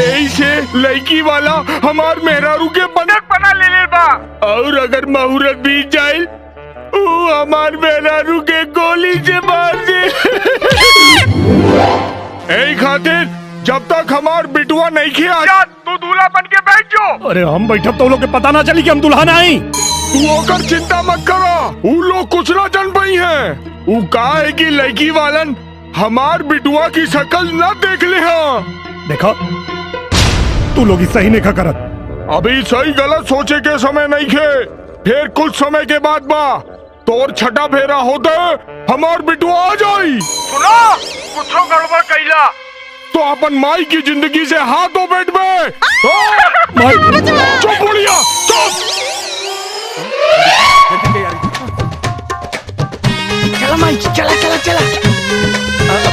ऐसे लड़की वाला हमार मेहरारू के बंधक बना ले बा और अगर मुहूर्त बीत जाए वो हमार मेहरारू के गोली से मार दे। ऐ खातिर जब तक हमार बिटुआ नहीं खिया तू दूल्हा बन के बैठ जाओ। अरे हम बैठब तो लोग के पता ना चली कि हम दुल्हन आई। तू होकर चिंता मत करो, वो लोग कुछ ना जान पाई हैं। वो कहा है कि लड़की वालन हमार बिटुआ की शक्ल ना देख ले। हाँ देखो तू लोग सही नहीं करत। अभी सही गलत सोचे के समय नहीं खे, फिर कुछ समय के बाद बा तोर छठा फेरा होते हमार बिटुआ आ जाई। सुना, कुछ गड़बड़ कैला तो अपन माई की जिंदगी से हाथ धो बैठ में। चुप बुढ़िया चुप। चला माई चला चला चला।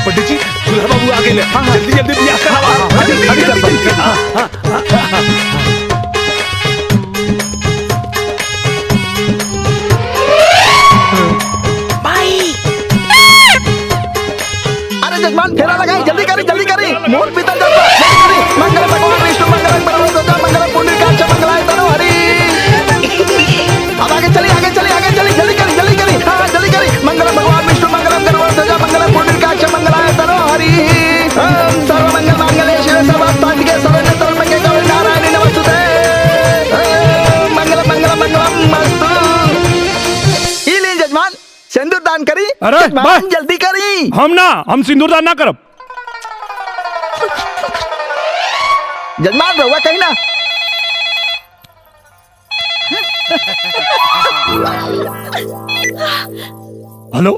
पंडित जी दूल्हा बाबू आगे ले। जल्दी जल्दी ब्याह करावा। अरे जजमान फेरा लगाई, जल्दी करी मोर पीतल जाता जल्दी करी। मंगल भगवान विष्णु मंगल परमेश्वर मंगल पुंडरीकाक्ष मंगलाय तनो हरि। अब आगे चली जल्दी करी हाँ जल्दी करी। जजमान सिंदूर दान करी। अरे जजमान जल्दी करी। हम सिंदूर दान ना करब। जजमान रहुआ कहीं ना। हेलो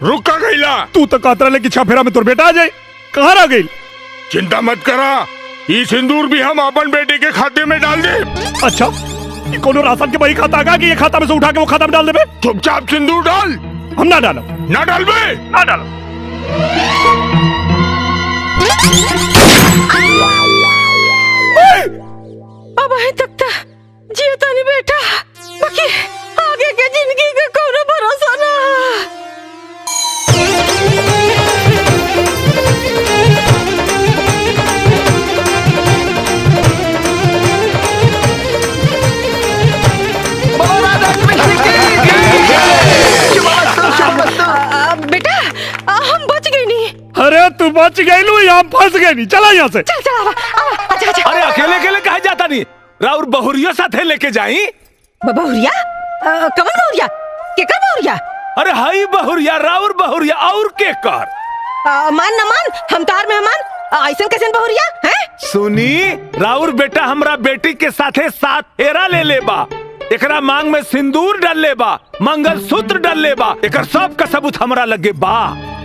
रुक का गईला। तू तो कातरा लेके छाफेरा में तोर बेटा आ जाए। कहाँ रह गई? चिंता मत करा, ये सिंदूर भी हम अपन बेटे के खाते में डाल दे। अच्छा, ये कोनो राशन के बही खाता का कि ये खाता में से उठा के वो खाता में डाल देबे? चुपचाप सिंदूर डाल। हम ना डालो। ना डाल बे। ना डालो। अब है तक ता जियता नहीं बेटा, बाकी आगे के जिंदगी का कोनो भरोसा ना। बेटा हम बच गए नहीं। अरे तू बच गई लू, यहाँ फंस गई नहीं। चला यहाँ से। चल चल आजा आजा। अरे अकेले अकेले कहाँ जाता नहीं? राउर बहुरिया साथे लेके जाई। बहुरिया? कवन बहुरिया? केकर बहुरिया? अरे हाई बहुरिया, राउर बहुरिया और के कर। मान न मान, हम तार मेहमान ऐसन कैसन बहुरिया हैं? सुनी, राउर बेटा हमरा बेटी के साथे साथ फेरा ले लेबा, एकरा मांग में सिंदूर डाल लेबा, मंगलसूत्र डाल लेबा, एकर सब का सबूत हमरा लगे बा।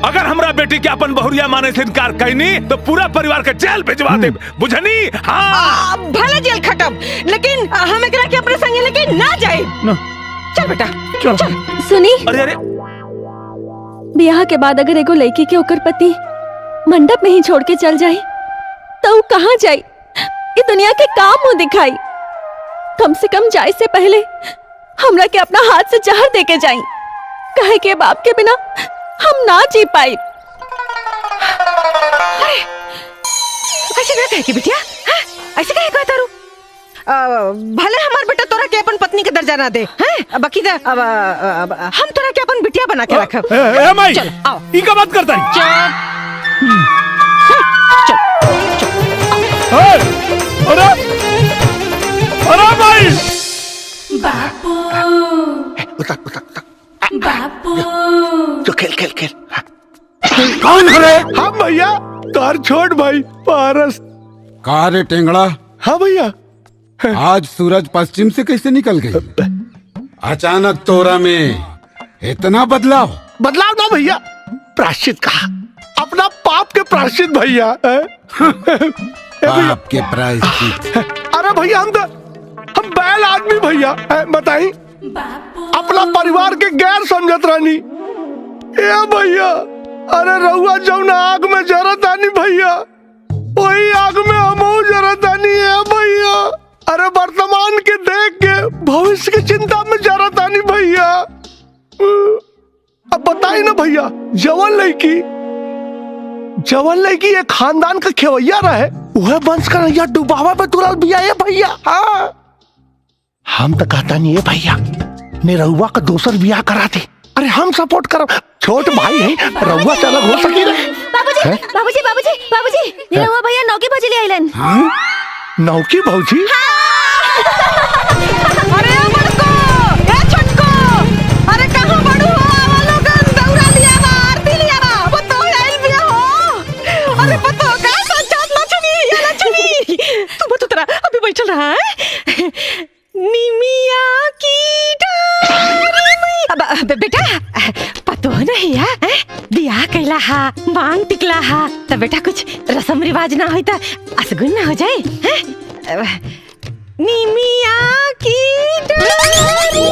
अगर हमरा बेटी के अपन बहुरिया माने से इनकार कैनी तो पूरा परिवार के जेल भिजवा दे, बुझनी? हाँ भले जेल खत्म, लेकिन हम एकरा के अपने संगे लेके ना जाए। चल बेटा चल। सुनी, अरे अरे ब्याह के बाद अगर एगो लड़की के ओकर पति मंडप में ही छोड़ के चल जाए तो कहाँ जाए? ये दुनिया के काम मुंह दिखाई। कम से कम जाए से पहले हमरा के अपना हाथ से जहर दे के जाए, कहे के बाप के बिना हम ना जी पाई। ऐसे ना कहे कि बिटिया, ऐसे कहे कहता रू। भले हमार बेटा तोरा के अपन पत्नी के दर्जा ना दे, हैं? बाकी अब हम तोरा के अपन बिटिया बना के रखब। माई, चल आओ। ई का बात करता है? अरे अरे भाई बापू बापू तो खेल खेल खेल। कौन है रे? हाँ भैया, तार छोट भाई पारस। कहा रे टेंगड़ा? हाँ भैया। आज सूरज पश्चिम से कैसे निकल गई? अचानक तोरा में इतना बदलाव? बदलाव ना भैया, प्रायश्चित कहा, अपना पाप के प्रायश्चित भैया। पाप के प्रायश्चित? अरे भैया हम बैल आदमी भैया, बताई अपना परिवार के गैर समझत रानी। ए भैया, अरे रहुआ जौन आग में जरत आनी भैया, वही आग में हमहू जरत आनी है भैया। अरे वर्तमान के देख के भविष्य की चिंता में जरत आनी भैया। अब बताई ना भैया, जवन लड़की एक खानदान का खेवैया रहे, वह वंश का नैया डुबावा पे तुरल बिया है भैया। हाँ हम तो कहता नहीं है भैया, निरहुआ का दूसर बियाह करा दे। अरे हम सपोर्ट करो, छोट भाई है, रहुआ से अलग हो सकी ना। बाबूजी बाबूजी बाबूजी बाबूजी, निरहुआ भैया नौकी भौजी ले आइलन। नौकी भौजी? अरे बड़को, ए छोटको, अरे कहाँ बड़ू हो? आवा लोगन दौरा लिया बा, आरती लिया बा, बतो आइल बिया हो। अरे बतो का सच्चात लक्ष्मी, ये लक्ष्मी तू बतो तेरा अभी बैठल रहा है। निमिया की डारी। अब बेटा पतो नहीं है, बियाह कैला हा, मांग टिकला हा, तब बेटा कुछ रस्म रिवाज ना होई त असगुन ना हो जाए, हैं? निमिया की डाली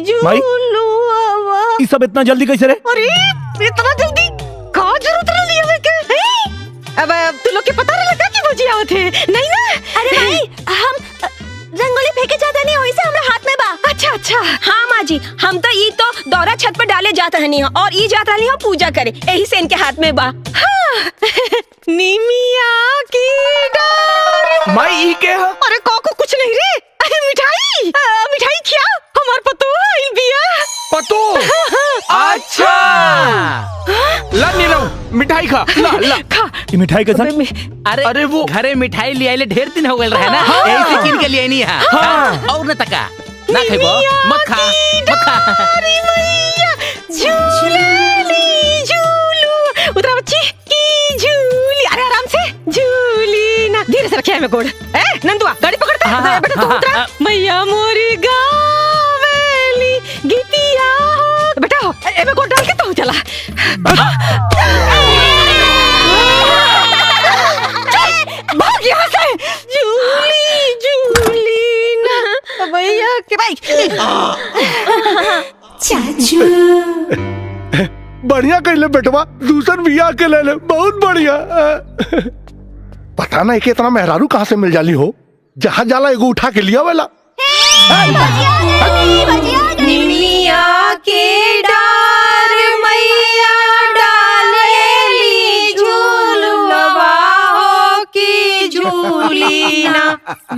झूलुआ। ये सब इतना जल्दी कैसे रे? अरे इतना जल्दी का जरूरत रही है के? अब तू लोग के पता नहीं लगा कि भौजी आवत है, नहीं ना? अरे भाई, हम रंगोली फेंके जाता नहीं, वैसे हमरा हाथ में बा। अच्छा अच्छा। हाँ माँ जी, हम तो ई तो दौरा छत पर डाले जाता नहीं हो और ई जाता नहीं हो पूजा करे, यही से इनके हाथ में बा। हाँ। निमिया की डारी। माई ई के है? अरे को कुछ नहीं रे, अरे मिठाई मिठाई क्या? हमार पतो आइल बिया। पतो? अच्छा ला नीरव मिठाई खा, ला खा। ये मिठाई कैसा? अरे वो घरे मिठाई ले आइले ढेर दिन हो गए रहे ना, हाँ। यही से किन के लिए नहीं है। हाँ। और न तका ना खेबो मत खा मत खा झूलेली झूलू उतरा बच्ची की झूली। अरे आराम से झूली ना, धीरे से रखिए में गोड़। ए नंदुआ गाड़ी पकड़ता बेटा तू उतरा। मैया मोरी गावेली गीतिया हो बेटा हो ए में गोड़ डाल के तो चला। भाग यहाँ से। झूली झूली ना भैया के भाई चाचू बढ़िया कर ले बेटवा, दूसर बिया के ले ले, बहुत बढ़िया। पता नहीं कि इतना मेहरारू कहाँ से मिल जाली हो, जहाँ जाला एगो उठा के लिया वाला। निमिया के डार मैया डालेली झूलवा हो की झूली ना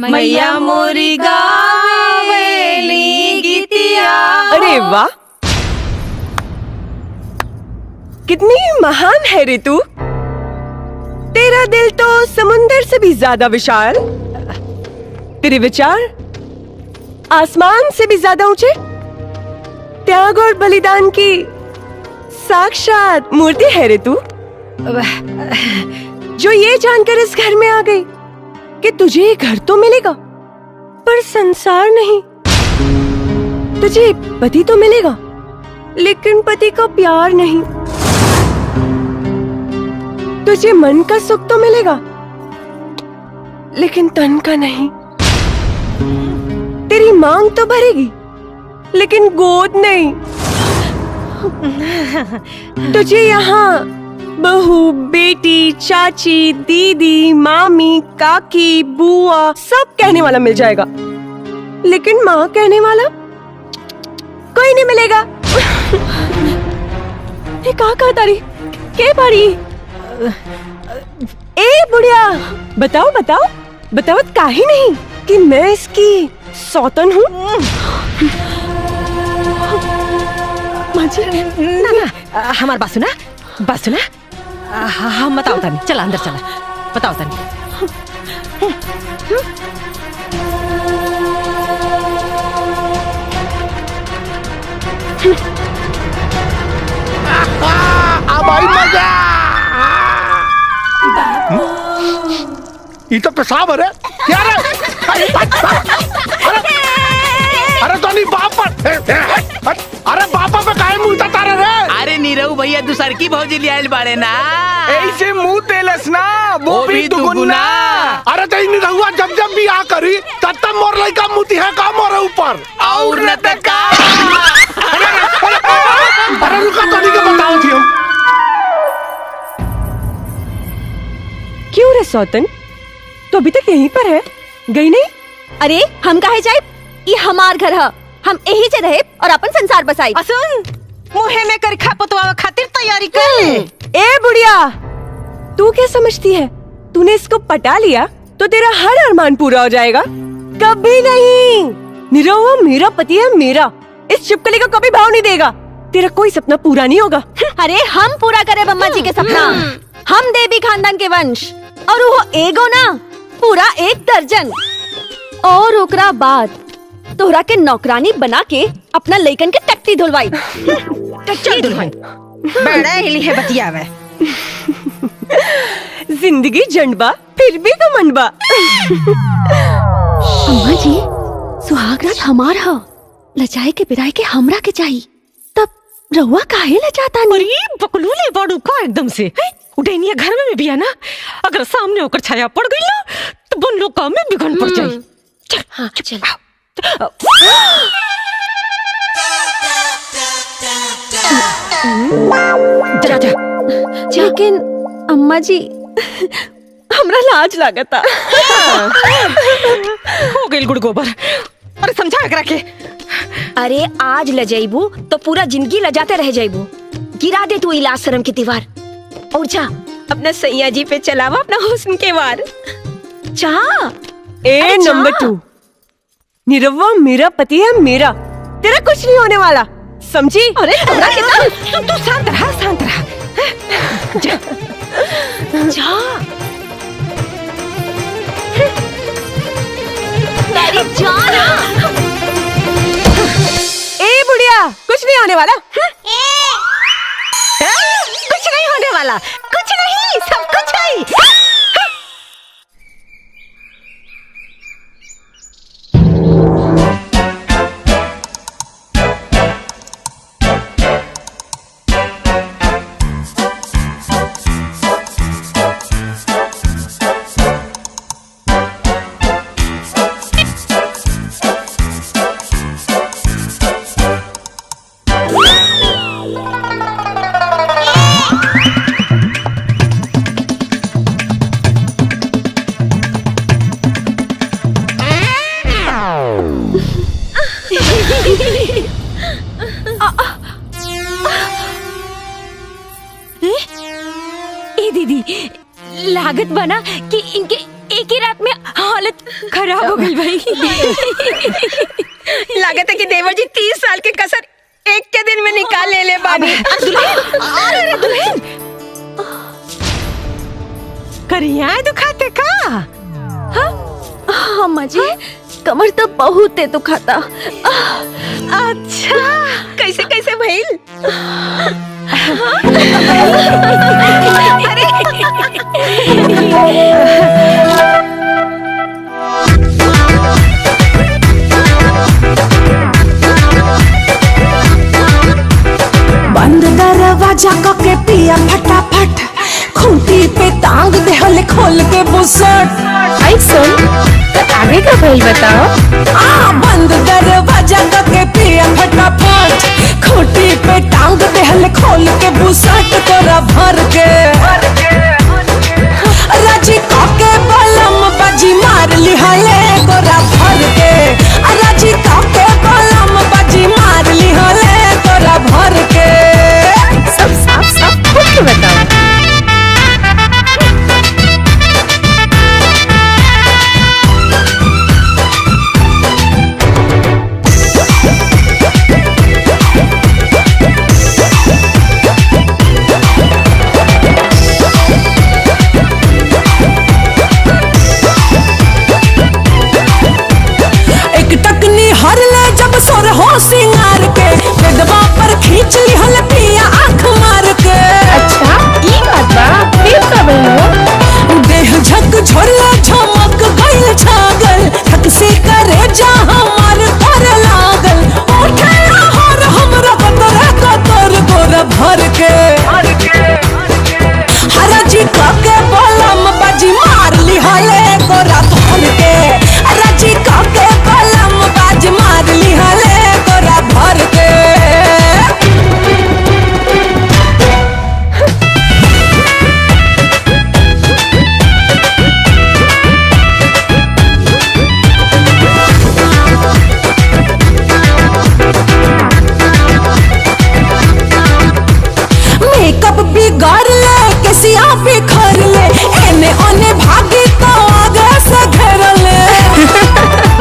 मैया मोरी गावेली गीतिया। अरे वाह, कितनी महान है रे तू। तेरा दिल तो समुंदर से भी ज्यादा विशाल, तेरे विचार आसमान से भी ज्यादा ऊंचे, त्याग और बलिदान की साक्षात मूर्ति है रे तू। जो ये जानकर इस घर में आ गई कि तुझे घर तो मिलेगा पर संसार नहीं, तुझे पति तो मिलेगा लेकिन पति का प्यार नहीं, तुझे मन का सुख तो मिलेगा लेकिन तन का नहीं, तेरी मांग तो भरेगी लेकिन गोद नहीं, तुझे यहाँ बहू बेटी चाची दीदी मामी काकी बुआ सब कहने वाला मिल जाएगा लेकिन माँ कहने वाला कोई नहीं मिलेगा। ये कहा तारी के बारी। ए बुढ़िया बताओ बताओ बताओ काहे नहीं कि मैं इसकी सौतन हूँ। ना ना हमार बात सुना हम बताओ तानी, चला अंदर चला बताओ तानी। अब आई मजा। ये तो पेशाब है क्या रे? अरे तो नहीं बाप पर, अरे बापा पे काहे मुंह तारे रे? अरे नीरव भैया दूसर की भौजी ले आइल बाड़े ना, ऐसे मुंह तेलस ना वो भी दुगुना। अरे तो इन रहुआ जब जब भी आ करी तब तब मोर लइका मुती है का मोरे ऊपर और न तका। अरे रुका तो के बताओ थी। क्यों रे सौतन, तो अभी तक यहीं पर है, गई नहीं? अरे हम काहे जाए, ये हमार घर है, हम यही से रहे और अपन संसार बसाई। सुन मुहे में कर खा पतवा खातिर तैयारी कर ले। ए बुढ़िया तू क्या समझती है, तूने इसको पटा लिया तो तेरा हर अरमान पूरा हो जाएगा? कभी नहीं। निरहुआ मेरा पति है, मेरा, इस छिपकली का कभी भाव नहीं देगा, तेरा कोई सपना पूरा नहीं होगा। अरे हम पूरा करे बम्मा जी के सपना, हम देवी खानदान के वंश, और वो एगो ना पूरा 1 दर्जन, और ओकरा बाद तोहरा के नौकरानी बना के अपना लइकन के टट्टी धुलवाई। टट्टी धुलवाई बड़ा हिली है बतियावे। जिंदगी जंडबा फिर भी तो मनबा। अम्मा जी सुहागरात हमार ह, लचाए के बिराए के हमरा के चाहिए, तब रहुआ काहे लचाता नहीं? अरे बकलूले बड़ू का एकदम से उठैनिया घर में भी है ना, अगर सामने होकर छाया पड़ गई ना तो बन लोग काम में बिगड़ पड़ जाए। चल हाँ चल। जा जा। लेकिन अम्मा जी हमरा लाज लागता। हो गई गुड़ गोबर। अरे समझा एकरा के। अरे आज लजाइबू तो पूरा जिंदगी लजाते रह जाइबू। गिरा दे तू इलाज शर्म की दीवार और जा अपना सैया जी पे चलावा अपना हुस्न के वार। जा। ए नंबर 2 निरव्वा मेरा पति है, मेरा, तेरा कुछ नहीं होने वाला, समझी? अरे तू शांत रहा, शांत रहा। जा जा। मेरी जान। नहीं होने वाला। कुछ नहीं होने वाला, कुछ नहीं, सब कुछ है। लागत बना कि इनके एक ही रात में हालत खराब हो गई भाई। लागत है कि देवर जी 30 साल के कसर एक के दिन में निकाल ले बानी। दुल्हन करिया दुखाते का? हाँ अम्मा जी, कमर तो बहुत दुखाता। अच्छा, कैसे कैसे भइल? बंद दरवाजा के पिया फटाफट खूंटी पे टांग दे हले खोल के बुसट। आई सुन तो आगे का भइल बताओ। बंद दरवाजा के पिया फटाफट खूंटी पे टांग दे हले खोल के बुसट तोरा भर के। राजी काके बलम बाजी मार ली हले तोरा भर के। राजी काके बलम बाजी मार ली हले तोरा भर के। सब साफ साफ खुल के बताओ। सिंगार के बेदवा पर खींच ली हल पिया आँख मार के। अच्छा ये बात बा, फिर कब हो? देह झक झोरला झमक गइल छागल थक से करे जा हमार कर लागल। उठे हर हमरा कतर गोर भर के। हरा जी काके बलम बाजी मार ली हले गोरा भर के। हरा जी काके बलम बाजी मार ली हले भर के। मेकअप बिगाड़ ले केसिया बिखर ले एने ओने भागी तो आगे से घेर ले।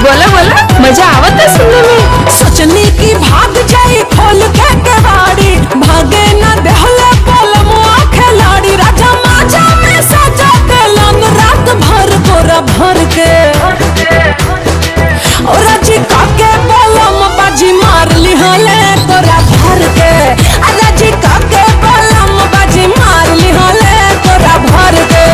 बोला बोला मजा आवत है सुनने में। सोचनी की भाग जाई खोल के केवाड़ी भागे न देहले बलमुआ खिलाड़ी। राजा माजा में सजा के लन रात भर गोरा भर के। और राजी काके बलम बाजी मार ली हले तोरा भर के। राजी काके बलम बाजी मार ली हले तोरा भर के।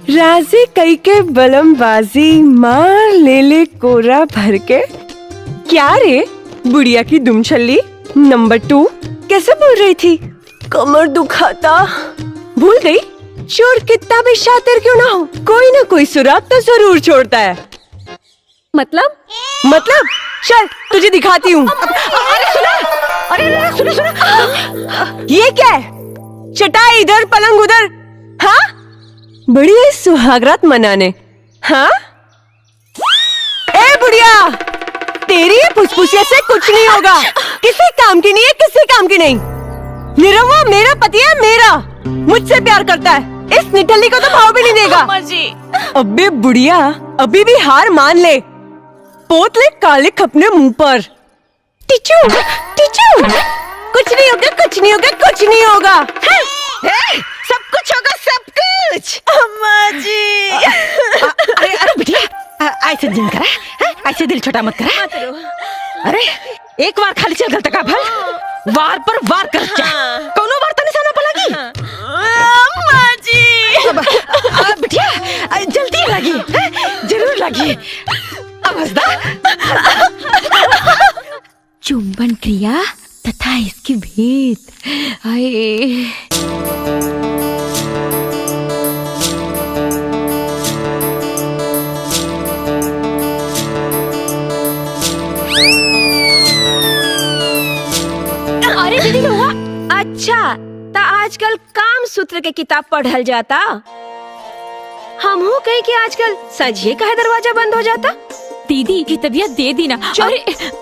राजी कई के बलमबाजी मार ले ले कोरा भर के। क्या रे बुढ़िया की दुम छल्ली नंबर 2 कैसे बोल रही थी? कमर दुखाता। भूल गई? चोर कितना भी शातिर क्यों ना हो, कोई ना कोई सुराग तो जरूर छोड़ता है। मतलब चल तुझे दिखाती हूँ। अरे सुनो ये क्या है? चटाई इधर पलंग उधर। हाँ बड़ी है सुहागरात मनाने। हाँ ए बुढ़िया तेरी फुसफुसिया से कुछ नहीं होगा। किसी काम की नहीं है, किसी काम की नहीं। निरहुआ मेरा पति है, मेरा मुझसे प्यार करता है। इस निठल्ली को तो भाव भी नहीं देगा। अबे बुढ़िया अभी भी हार मान ले। पोत ले कालिक अपने मुंह पर। टीचू टीचू, कुछ नहीं होगा, कुछ नहीं होगा, कुछ नहीं होगा। सब कुछ होगा, सब कुछ। अम्मा जी। अरे अरे बिटिया, ऐसे दिन करा, ऐसे दिल छोटा मत करा। अरे एक बार खाली चल गलत का भल, वार पर वार कर जा, कोनो बार तने साना पलागी। अम्मा जी। बिटिया जल्दी लगी, जरूर लगी। अब हंसदा। चुंबन क्रिया तथा इसकी भेद। अरे दीदी हुआ अच्छा ता आजकल काम सूत्र के किताब पढ़ल जाता। हमहू कहीं कि आजकल सजिए का दरवाजा बंद हो जाता। दीदी की तबीयत दे दी ना। अरे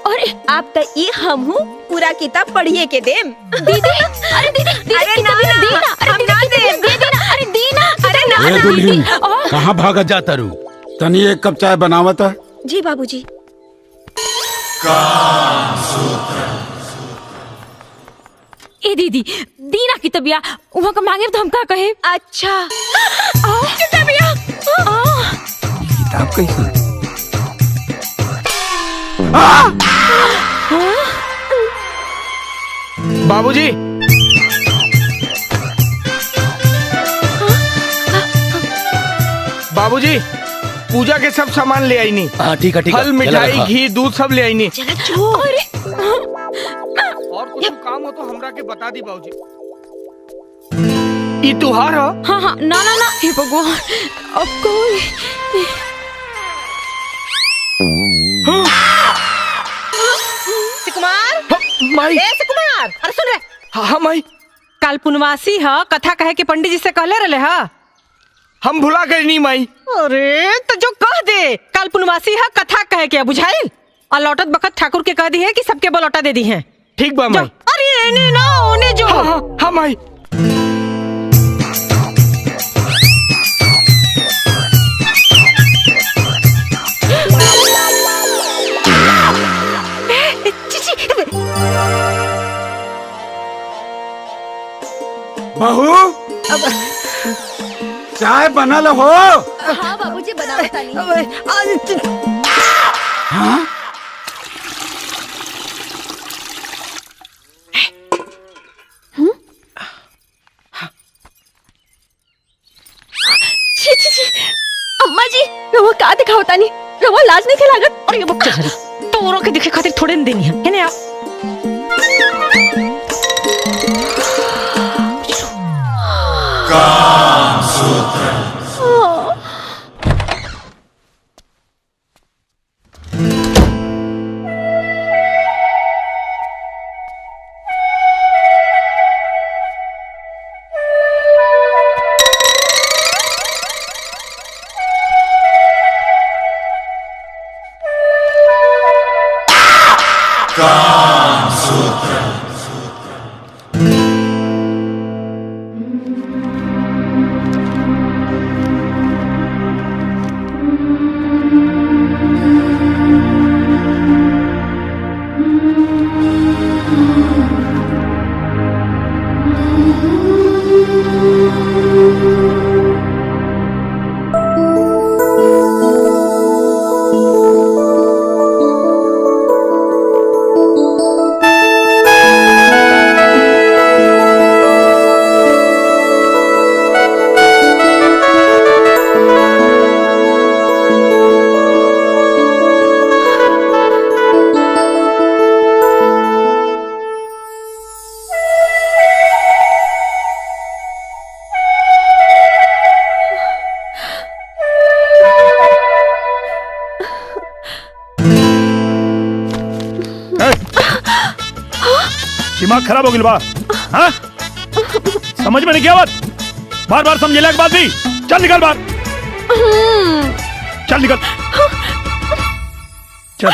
अरे आप तो ये हमहू पूरा किताब पढ़िए के देम। दीदी अरे दीदी अरे ना ना अरे दे देना, अरे दीना, अरे ना ए दुल्हन, कहाँ भागत जाता रू? तनी एक कप चाय बनावता। जी बाबूजी। ए दीदी दीना की तबिया वहाँ का मांगे तो हम का कहे। अच्छा तबिया किताब कैसे? बाबूजी, बाबूजी पूजा के सब सामान ले आई नी। ठीक है ठीक है। फल, मिठाई, घी, दूध सब ले आई नी। और कुछ काम हो तो हमरा के बता दी बाबूजी। ई त्योहार हो? हाँ हाँ ना ना ना, हे भगवान अब कोई। सुकुमार, माई। ए सुकुमार, अरे सुन रे। हाँ माई। कल पुनवासी है, कथा कहे के पंडित जी से कहले रहे हा। हम भुला गए नहीं माई। अरे तो जो कह दे, कल पुनवासी है, कथा कहे के बुझाइल। और लौटत बखत ठाकुर के कह दी है कि सबके बलौटा दे दी है। ठीक बा माई। अरे एने ना ओने जो। हाँ माई। बहू चाय बनल हो? हाँ बाबूजी बनाओ तानी। हाँ? छी छी छी, अम्मा जी रवा का दिखाओ तानी, रवा लाज नहीं के लागत। और ये बच्चा झरी तोरो के दिखे खातिर थोड़े न देनी है ना आप। काम सूत्र। काम सूत्र। दिमाग खराब हो गया बा? हाँ? समझ में नहीं क्या बात? बार बार समझे लायक बात नहीं। चल निकल बाहर, चल निकल, चल।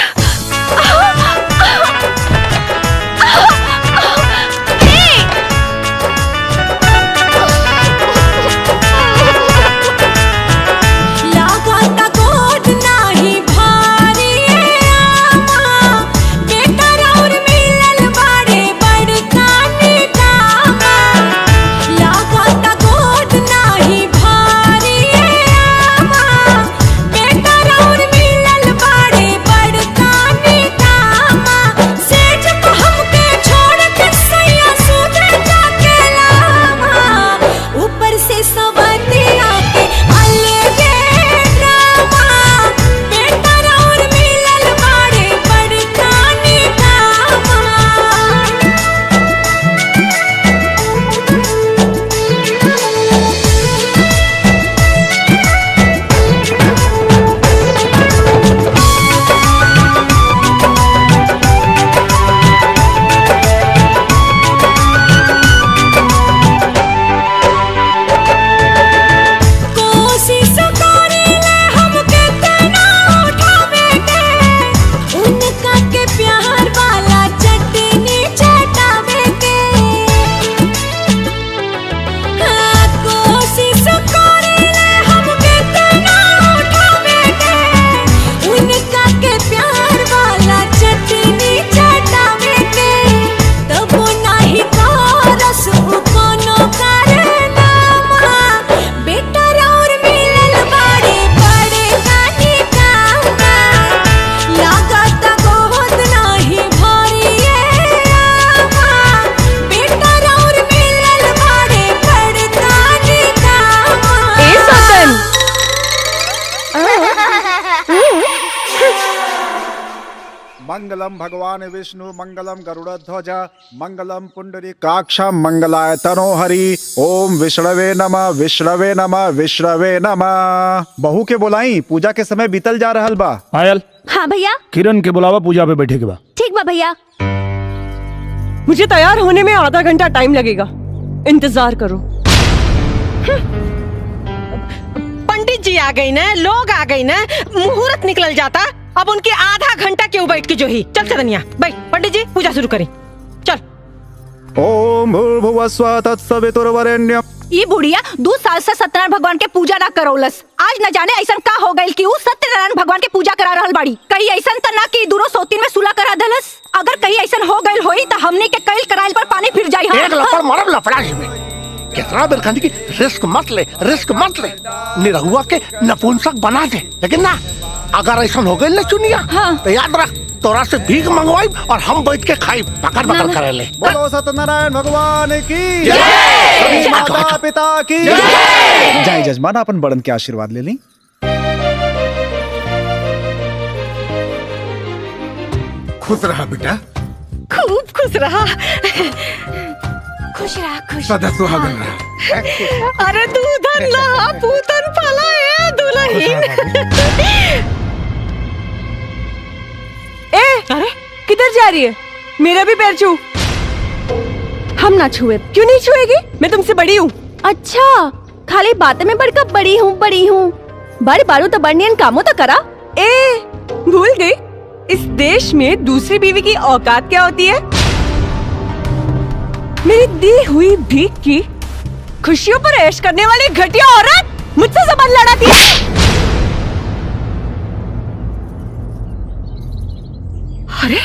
गोद नाही भारी आमा, बेटा और में मंगलम भगवान विष्णु मंगलम गरुड़ध्वज मंगलम पुंडरीकाक्षम मंगलाय तनोहरि। ओम विष्णवे नमः विष्णवे नमः विष्णवे नमः। बहू के बुलाई, पूजा के समय बीतल जा रहल बा। पायल, हाँ भैया। किरण के बुलावा पूजा पे बैठे के बा। ठीक बा भैया। मुझे तैयार होने में आधा घंटा टाइम लगेगा, इंतजार करो। पंडित जी आ गई ना, लोग आ गई ना, मुहूर्त निकल जाता। अब उनके आधा घंटा क्यों बैठ के जो ही। चल चरनिया भाई, पंडित जी पूजा शुरू करें। चल। ओम भूर्भुवस्सुवः तत्सवितुर्वरेण्यम्। ये बुढ़िया 2 साल से सत्यनारायण भगवान के पूजा ना करौलस। आज न जाने ऐसा का हो गई कि उ सत्यनारायण भगवान के पूजा करा रहल बाड़ी। कहीं ऐसा त ना कि दूरो सोतीन में सुला करा दलस। अगर कहीं ऐसा हो गई होई तो हमने के कईल कराइल पर पानी फिर जाई। एक लपड़ मारब लफड़ा में कितना देर कहती कि रिस्क मत ले, रिस्क मत ले, निरहुआ के नपुंसक बना दे। लेकिन ना, अगर ऐसा हो गई ना चुनिया, तो याद रख तोरा से भीख मंगवाई और हम बैठ के खाई पकड़ पकड़ करे ले। बोलो सत्यनारायण भगवान की जय, माता पिता की जय। जय जजमान, अपन बड़न के आशीर्वाद ले ली। खुश रहा बेटा, खूब खुश रहा। खुश रहा, खुश सदा सुहागन रहा। अरे दूधन लहा पूतन फला है दुल्हन। ए, अरे किधर जा रही है? मेरा भी पैर छू। हम ना छुए। क्यों नहीं छुएगी? मैं तुमसे बड़ी हूँ। अच्छा, खाली बातें में बढ़कर बड़ी हूँ। बड़े बारू तो बड़नियन कामों तो करा। ए, भूल गई? इस देश में दूसरी बीवी की औकात क्या होती है? मेरी दी हुई भीख की खुशियों पर ऐश करने वाली घटिया औरत मुझसे ज़बान लड़ाती है। अरे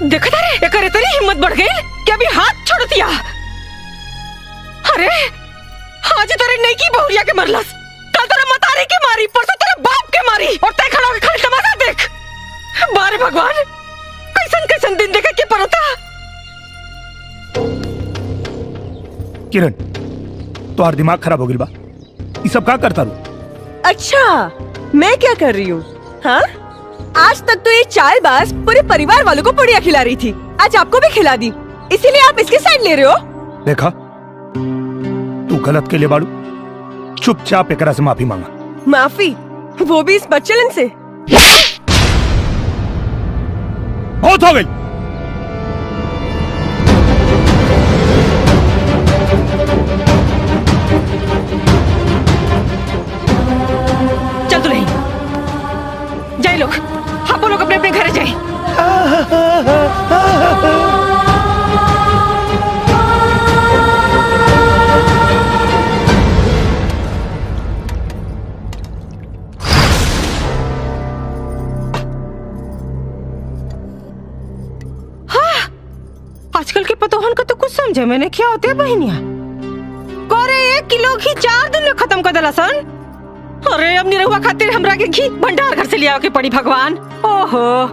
देखा था रे, करे तेरी हिम्मत बढ़ गई कि अभी हाथ छोड़ दिया। अरे आज तेरे नहीं की बहुरिया के मरलस, कल तेरे मतारी की मारी, परसों तेरे बाप के मारी, और तय खड़ा होकर खाली तमाशा देख। बारे भगवान, कैसन कैसन दिन देखे के पड़ता। किरण, तुम्हारा दिमाग खराब हो गया बा। ये सब क्या करता रू? अच्छा, मैं क्या कर रही हूँ? हाँ, आज तक तो ये चालबाज पूरे परिवार वालों को पुड़िया खिला रही थी, आज आपको भी खिला दी, इसीलिए आप इसकी साइड ले रहे हो। देखा, तू गलत के लिए बाड़ू, चुपचाप एकरा से माफी मांगा। माफी? वो भी इस बच्चलन से? बहुत हो गई। चल दुल्हन, जाए लोग, आप लोग अपने अपने घर जाए। आजकल के पतोहन का तो कुछ समझे मैंने क्या होते है बहनिया। कोरे 1 किलो घी 4 दिन में खत्म कर दिला सन। अरे अब निरहुआ खातिर हमरा के घी भंडार घर से लिया के पड़ी भगवान। ओहो,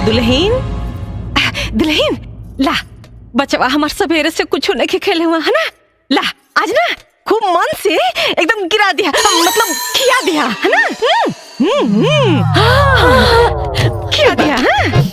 दुल्हन, दुल्हन ला, बचवा हमार सवेरे से कुछ नहीं के खेले हुआ है ना। ला आज ना खूब मन से एकदम गिरा दिया, मतलब खिया दिया है ना। खिया दिया है।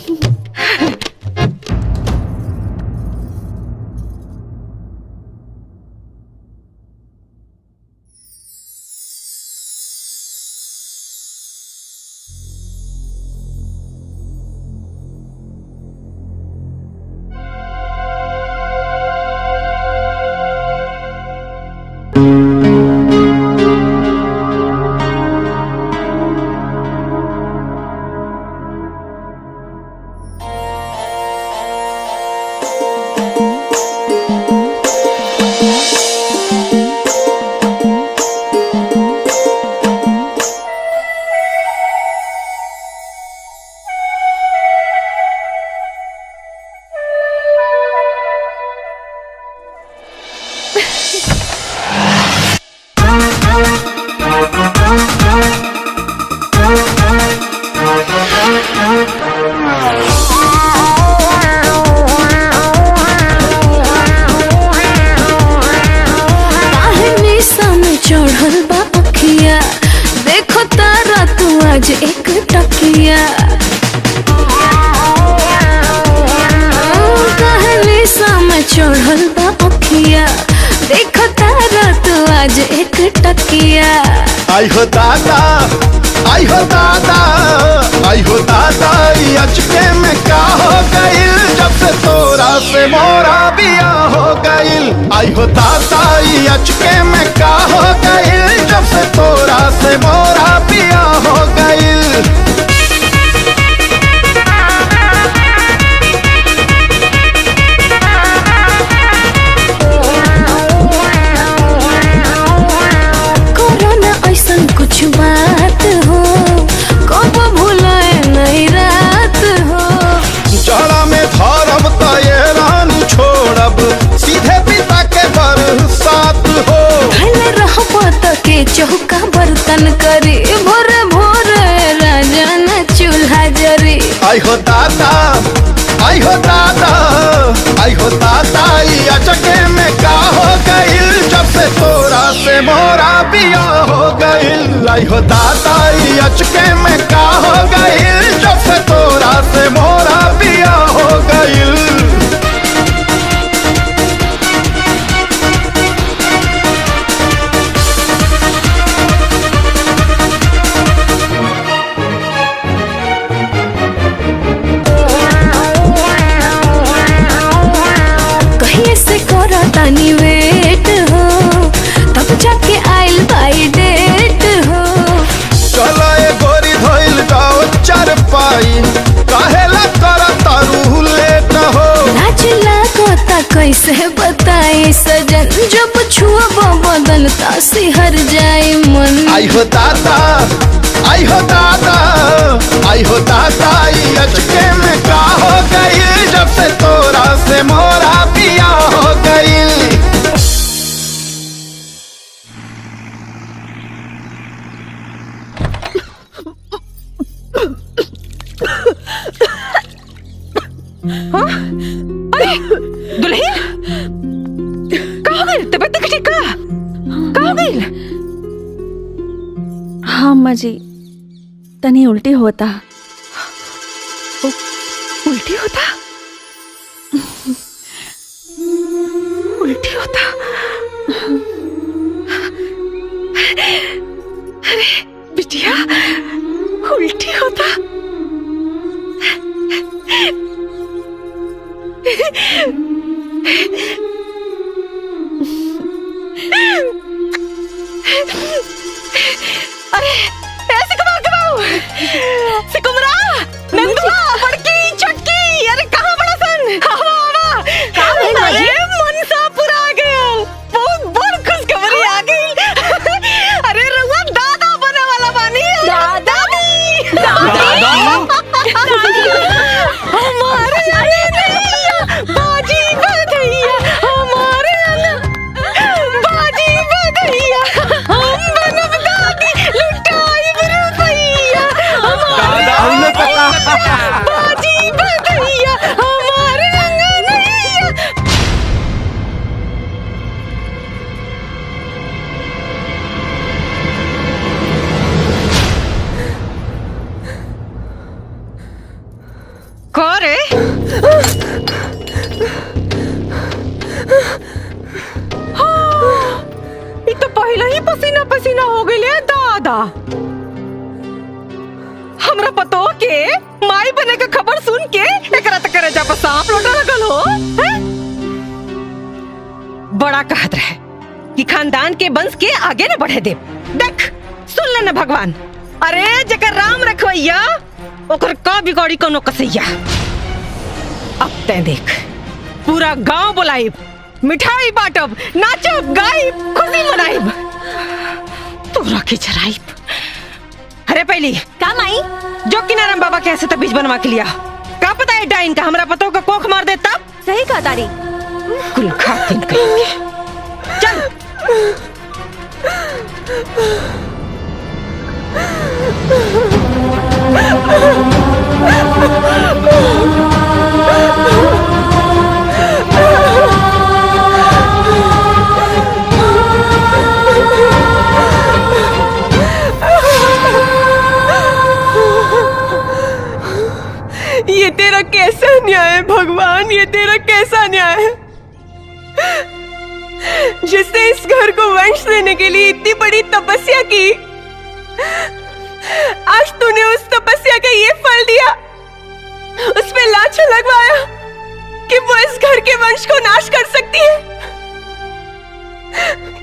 बा अखिया देखो तारा तू आज एक टकिया। आई हो दादा, आई हो दादा, आई हो दादा, अचके में क्या हो गइल जब से तोरा से मोरा बिया हो गइल। आई हो दादा, अचके में क्या हो गइल जब से तोरा से मोरा बिया हो गइल। कुछ बात हो कब भूलाए नहीं रात हो। जड़ा में धरब त ये रानी छोड़ब सीधे पिता के बरसात हो। भल रहब त के चौका बर्तन करी भोर भोर राजा न चूल्हा जरी। आई हो दादा, आई हो दादा, आई हो दादा, अचके में का हो गइल जब से तोरा से मोरा बिया हो गइल। आई हो दादा, अचके में का हो गइल जब से तोरा से मोरा बिया हो गइल। तानी वेट हो तब जाके आइल बाई डेट हो। चला ए गोरी धोइल जाओ चार पाई काहेला करा तारू लेट हो। लाज लागोता कैसे बताई सजन जब छुआ बदन ता सिहर जाए मन। आई हो दादा, आई हो दादा, आई हो दादा, अचके में का हो गइल जब से तोरा से मोरा बिया हो गइल। हाँ? अरे दुल्हन कहाँ गई? तबीयत नहीं ठीक कहाँ गई? हाँ अम्मा जी तनी उल्टी होता। उल्टी होता? उल्टी होता? अरे बिटिया उल्टी होता? अरे ऐसे कमाओ सिकुमरा नंदुआ बड़की छोटकी अरे कहाँ बड़ा सन अरे मनसापुर आ गया बहुत बड़ खुशखबरी आ गई। अरे रउआ दादा बने वाला बानी। दादा हमारे बाजी बधैया हमारे बाजी बधैया हम बनब दादी लुटाई रुपैया हमारे बाजी बधैया हमारे अंगनैया। करे तो पहले ही पसीना पसीना हो गई दादा। हमरा पतो के माई बने का खबर सुन के एकरा तक करे जा सांप लौटा लगल हो। बड़ा कहत रहे कि खानदान के वंश के आगे न बढ़े दे। देख सुन लेना भगवान अरे जकर राम रखवैया ओकर का बिगाड़ी कोनो कसैया। अब तै देख पूरा गांव बुलाइब मिठाई बांटब नाचब गाइब खुशी मनाइब तोरा के चराइब। अरे पहली काम आई जो किनाराम बाबा के ऐसे तबीज बनवा के लिया का पता है डाइन का हमरा पतो का कोख मार दे तब। सही कहा तारी कुल खातिन कहेंगे चल। ये तेरा कैसा न्याय है भगवान, ये तेरा कैसा न्याय है? जिसने इस घर को वंश देने के लिए इतनी बड़ी तपस्या की, आज तूने उस तपस्या का ये फल दिया, उस पे लांछन लगवाया कि वो इस घर के वंश को नाश कर सकती है।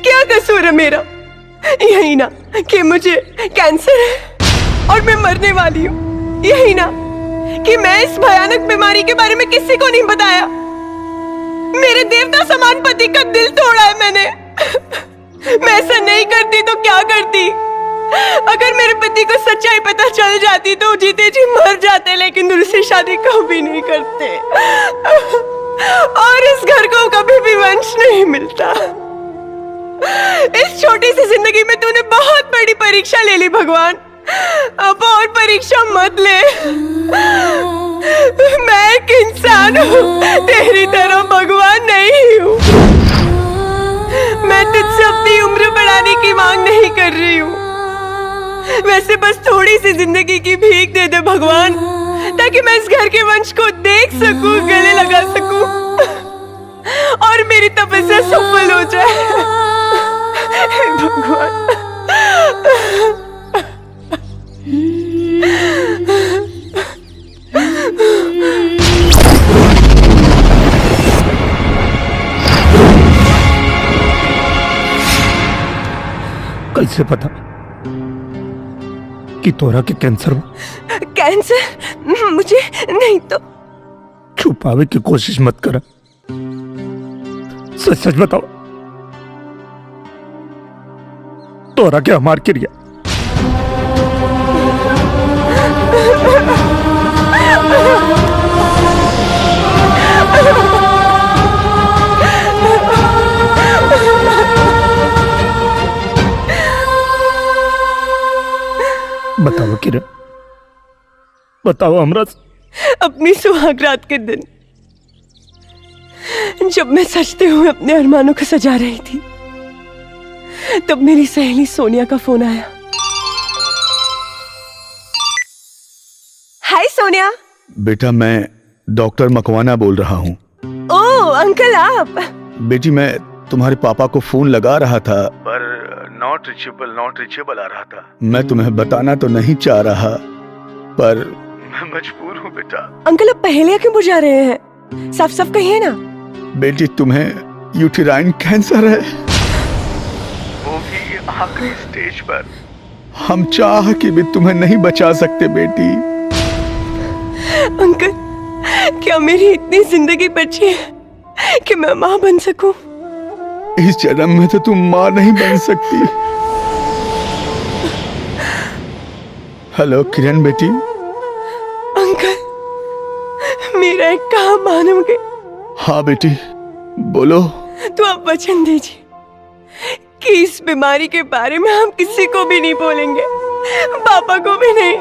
क्या कसूर है मेरा? यही ना कि मुझे कैंसर है और मैं मरने वाली हूँ, यही ना कि मैं इस भयानक बीमारी के बारे में किसी को नहीं बताया। मेरे देवता समान पति का दिल तोड़ा है मैंने। मैं ऐसा नहीं करती तो क्या करती? अगर मेरे पति को सच्चाई पता चल जाती तो जीते जी मर जाते, लेकिन दूसरी शादी कभी नहीं करते और इस घर को कभी भी वंश नहीं मिलता। इस छोटी सी जिंदगी में तूने बहुत बड़ी परीक्षा ले ली भगवान, अब और परीक्षा मत ले। मैं एक इंसान हूँ, तेरी तरह भगवान नहीं हूँ। मैं तुझसे अपनी उम्र बढ़ाने की मांग नहीं कर रही हूँ, वैसे बस थोड़ी सी जिंदगी की भीख दे दे भगवान, ताकि मैं इस घर के वंश को देख सकूं, गले लगा सकूं और मेरी तपस्या सफल हो जाए। भगवान कैसे पता कि तोरा के कैंसर हो? कैंसर मुझे नहीं तो छुपावे की कोशिश मत करा, सच सच बताओ, तोरा के हमार क्रिया? बताओ किरण, बताओ हमरा। अपनी सुहाग रात के दिन जब मैं सजते हुए अपने अरमानों को सजा रही थी, तब मेरी सहेली सोनिया का फोन आया। हाय सोनिया। बेटा मैं डॉक्टर मकवाना बोल रहा हूँ। ओह अंकल आप। बेटी मैं तुम्हारे पापा को फोन लगा रहा था पर नॉट रीचेबल आ रहा था। मैं तुम्हें बताना तो नहीं चाह रहा पर मैं मजबूर हूँ बेटा। अंकल आप पहेलियां क्यों बुझा रहे हैं? साफ साफ कहिए ना। बेटी तुम्हें यूटेराइन कैंसर है, वो भी आखिरी स्टेज पर। हम चाह के भी तुम्हें नहीं बचा सकते बेटी। अंकल क्या मेरी इतनी जिंदगी बची है कि मैं माँ बन सकूं? इस जन्म में तो तुम माँ नहीं बन सकती। हेलो किरण बेटी। अंकल मेरा एक काम मानोगे? हाँ बेटी बोलो। तो आप वचन दीजिए कि इस बीमारी के बारे में हम किसी को भी नहीं बोलेंगे, पापा को भी नहीं।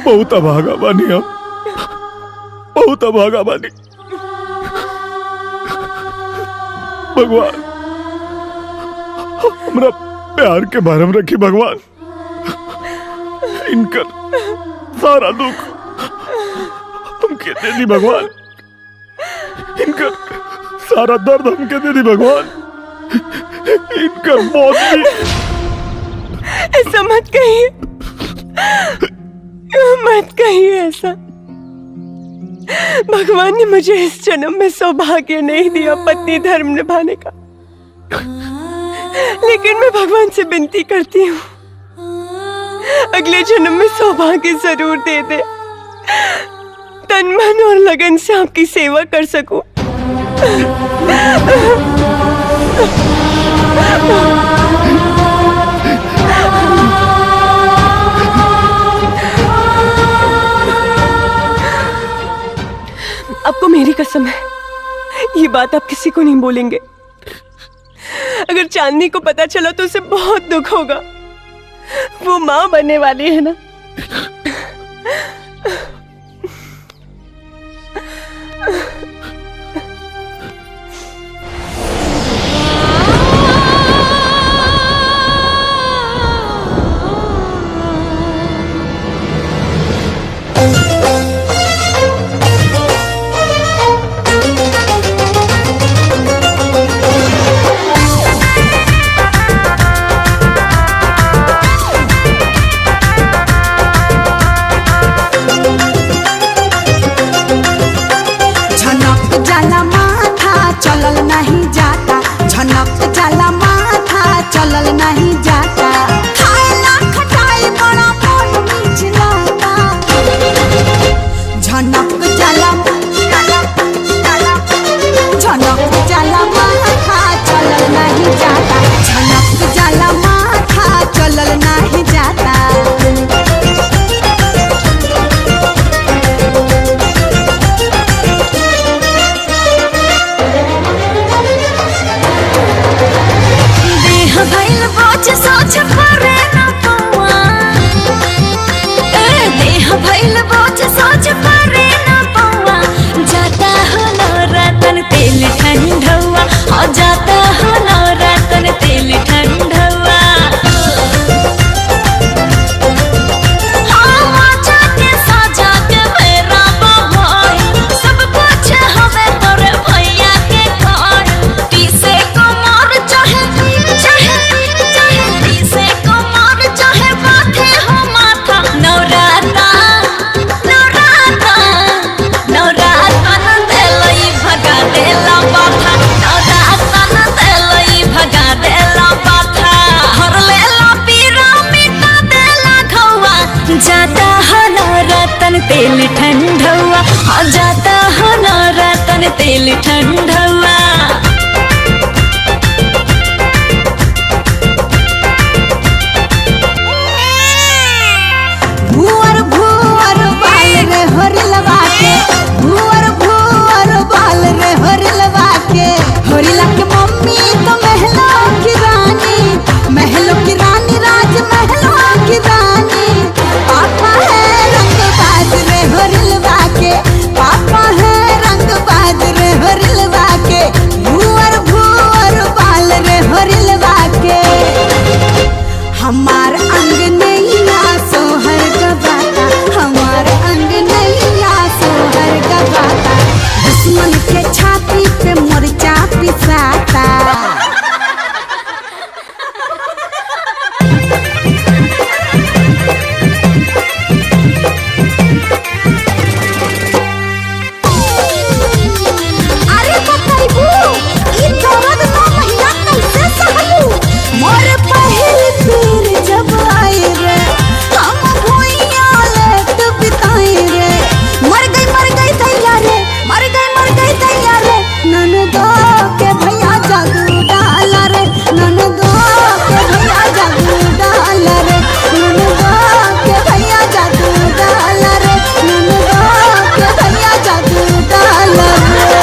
बहुत अभागा बानी हम, बहुत अभागा बानी। भगवान हमरा प्यार के भरम रखी भगवान। इनका सारा दुख हमके दे दी भगवान, इनका सारा दर्द हमके दे दी भगवान, इनका मौत भी। ऐसा मत कहिए, मत कहिए ऐसा। भगवान ने मुझे इस जन्म में सौभाग्य नहीं दिया पत्नी धर्म निभाने का, लेकिन मैं भगवान से विनती करती हूँ अगले जन्म में सौभाग्य जरूर दे दे, तन मन और लगन से आपकी सेवा कर सकूं। आपको मेरी कसम है, ये बात आप किसी को नहीं बोलेंगे। अगर चांदनी को पता चला तो उसे बहुत दुख होगा, वो माँ बनने वाली है ना। जाला माथा चलल नहीं जाता खाएला खटाई बड़ा मोट मिचलाता झनक जाला झनक जाला माथा चलल नहीं जाता झनक जाला माथा चलल नहीं जाता भइल बोझ सोच करे ना पौआ देह भइल बोझ सोच करे ना पौआ जाता हो नौरतन तेल ठंडवा और जाता हो नौरतन तेल ठंडवा हाँ जाके साजा के मेरा भाई सब कुछ हमें तोरे भैया के घर टीसे को मार चाहे जाता हो नौरतन तेल ठंडवा हाँ जाता हो नौरतन तेल ठंडवा भुअर भुअर बाल रे होरिलवा के भुअर भुअर बाल रे होरिलवा के होरिला के मम्मी तो महलों की रानी राज महलों की रानी पापा है रंगबाज रे होरिलवा के पापा है रंगबाज रे होरिलवा के भुअर भुअर बाल रे होरिलवा के हमार अंग नैया सोहर गवाता हमार अंग नैया सोहर गवाता दुश्मन के छाती पे मुर्चा पिसाता अरे बकरीबू ई दर्द ना महिला कैसे सहलू मोर पहली पीर जब आई रे हम भुइया लेट बिताई रे मर गई दैया रे मर गई दैया रे ननदो के भैया जादू डाला रे ननदो के भैया जादू डाला रे ननदो के भैया जादू डाला रे ननदो के भैया जादू डाला रे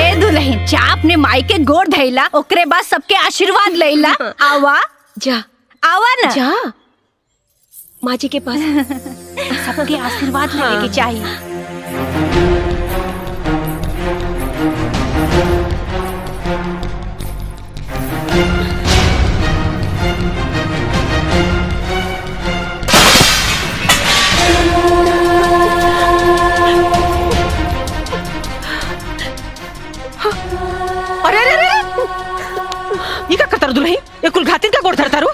ए दुल्हन चाप ने माई के गोड़ धैला ओकरे बाद सबके आशीर्वाद लैला आवा जा आवा ना जा माँ जी के पास सबके आशीर्वाद लेने के चाहिए अरे अरे अरे ये का करता दुल्हन ये कुल घातिन का गोड़ धरता रू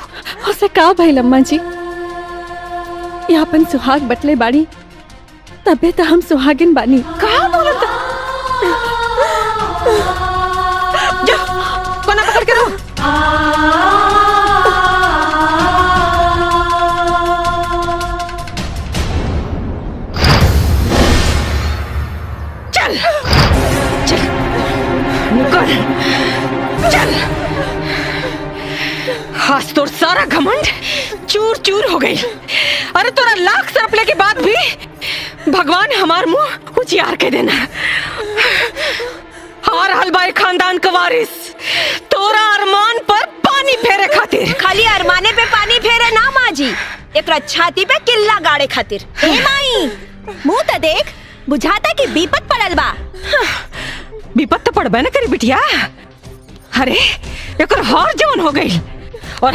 उसे का भइल अम्मा जी ये अपन सुहाग बटले बाड़ी तबे तो हम सुहागिन बानी कहा बोलता जा कोना पकड़ के रो चल चल निकल चल आज तोर सारा घमंड चूर चूर हो गई अरे तोरा लाख सरपले के बाद भी भगवान हमार मुंह उजियार के देना हार हलबाई खानदान का वारिस तोरा अरमान पर पानी फेरे खातिर खाली अरमाने पे पानी फेरे ना माँ जी एकरा छाती पे किल्ला गाड़े खातिर ए माई मुंह तो देख बुझाता कि विपत पड़ल बा विपत तो पड़बे न करी बिटिया अरे एकर हार जवन हो गई और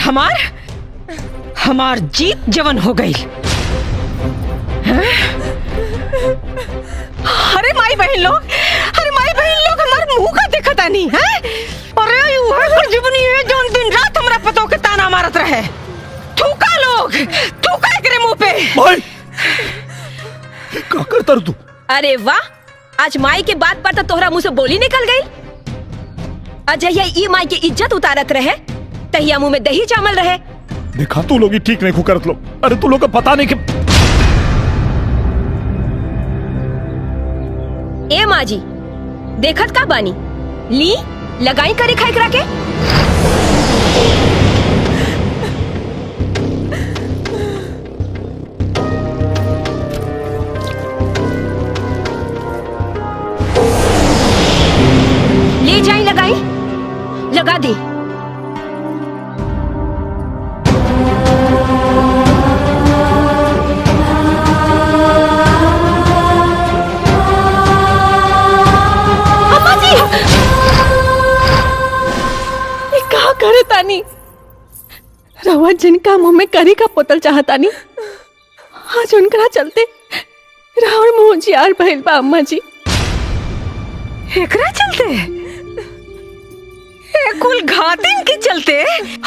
हमार जीत जवन हो गई अरे माई बहन लोग हमार मुंह का देखता नहीं है अरे वह जीवनी है जो दिन रात हमरा पतो के ताना मारत रहे थूका लोग थूका एकरे मुंह पे भाई का करता तू अरे वाह आज माई के बात पर तो तोहरा मुंह से बोली निकल गई अजय ई माई की इज्जत उतारत रहे तहिया मुंह में दही जामल रहे। देखा तू लोग ही ठीक नहीं करत लो। अरे तू लोग का पता नहीं कि ए माँ जी देखत का बानी ली लगाई करे खाई करा के। ले जाई लगाई लगा दी। करे तानी रवा जिनका मुंह में करी का पोतल चाहतानी आज उनकरा चलते रावण मुंह जियार भइल बा। अम्मा जी एकरा चलते ए कुल घातिन के चलते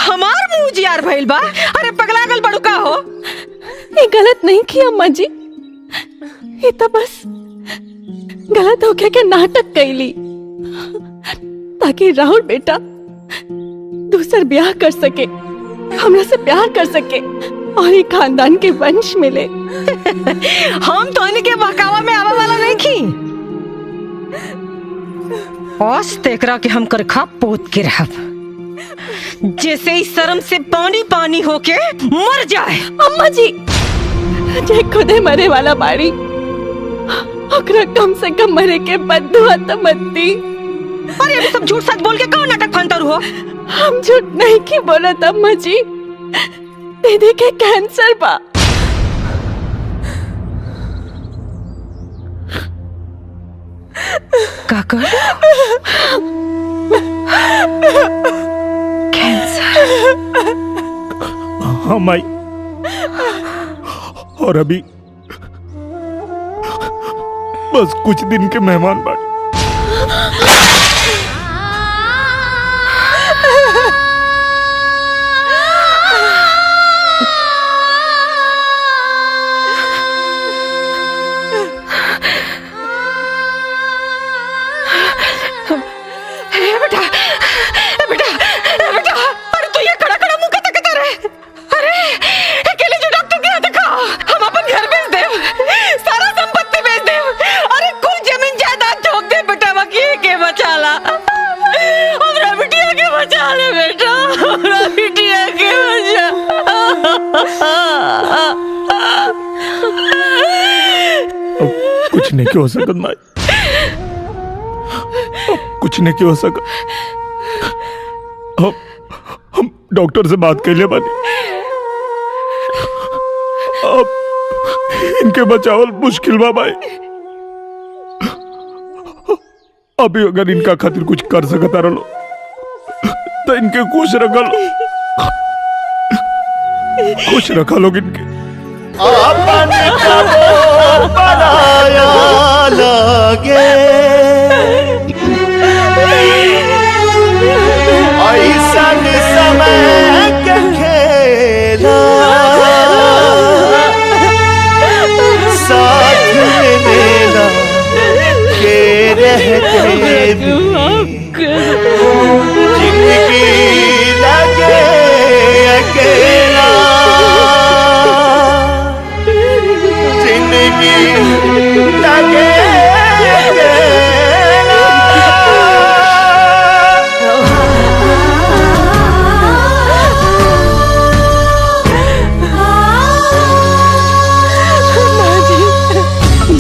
हमार मुंह जियार भइल बा। अरे पगलागल बड़ू का हो। ये गलत नहीं किया अम्मा जी, ये तो बस गलत होके के नाटक कैली ताकि राहुल बेटा दूसर ब्याह कर सके, हमरा से प्यार कर सके और एक खानदान के वंश मिले। हम तो इनके बहकावा में आवा वाला नहीं की। औस तेकरा के हम कर खा पोत के रहब जैसे ही शर्म से पानी पानी होके मर जाए। अम्मा जी जे खुदे मरे वाला बाड़ी ओकरा कम से कम मरे के बदुआ तो मत दी। अरे अभी सब झूठ सच बोल के कौन नाटक फंतर हो। हम झूठ नहीं की बोलत अम्मा जी, दीदी के कैंसर बा। काका कैंसर। हाँ माई, और अभी बस कुछ दिन के मेहमान बाकी। कुछ नहीं हो सकत माई, कुछ नहीं हो सकत। हम डॉक्टर से बात कर ले बानी, अब इनके बचावल मुश्किल बा भाई। अभी अगर इनका खातिर कुछ कर सकता रहो तो इनके खुश रखा लो, खुश रखा लोग इनके। अपन कबो बनाया लगे ऐसन समय के खेला साथ में मेरा के रहते जिंदगी लगे अकेला लगे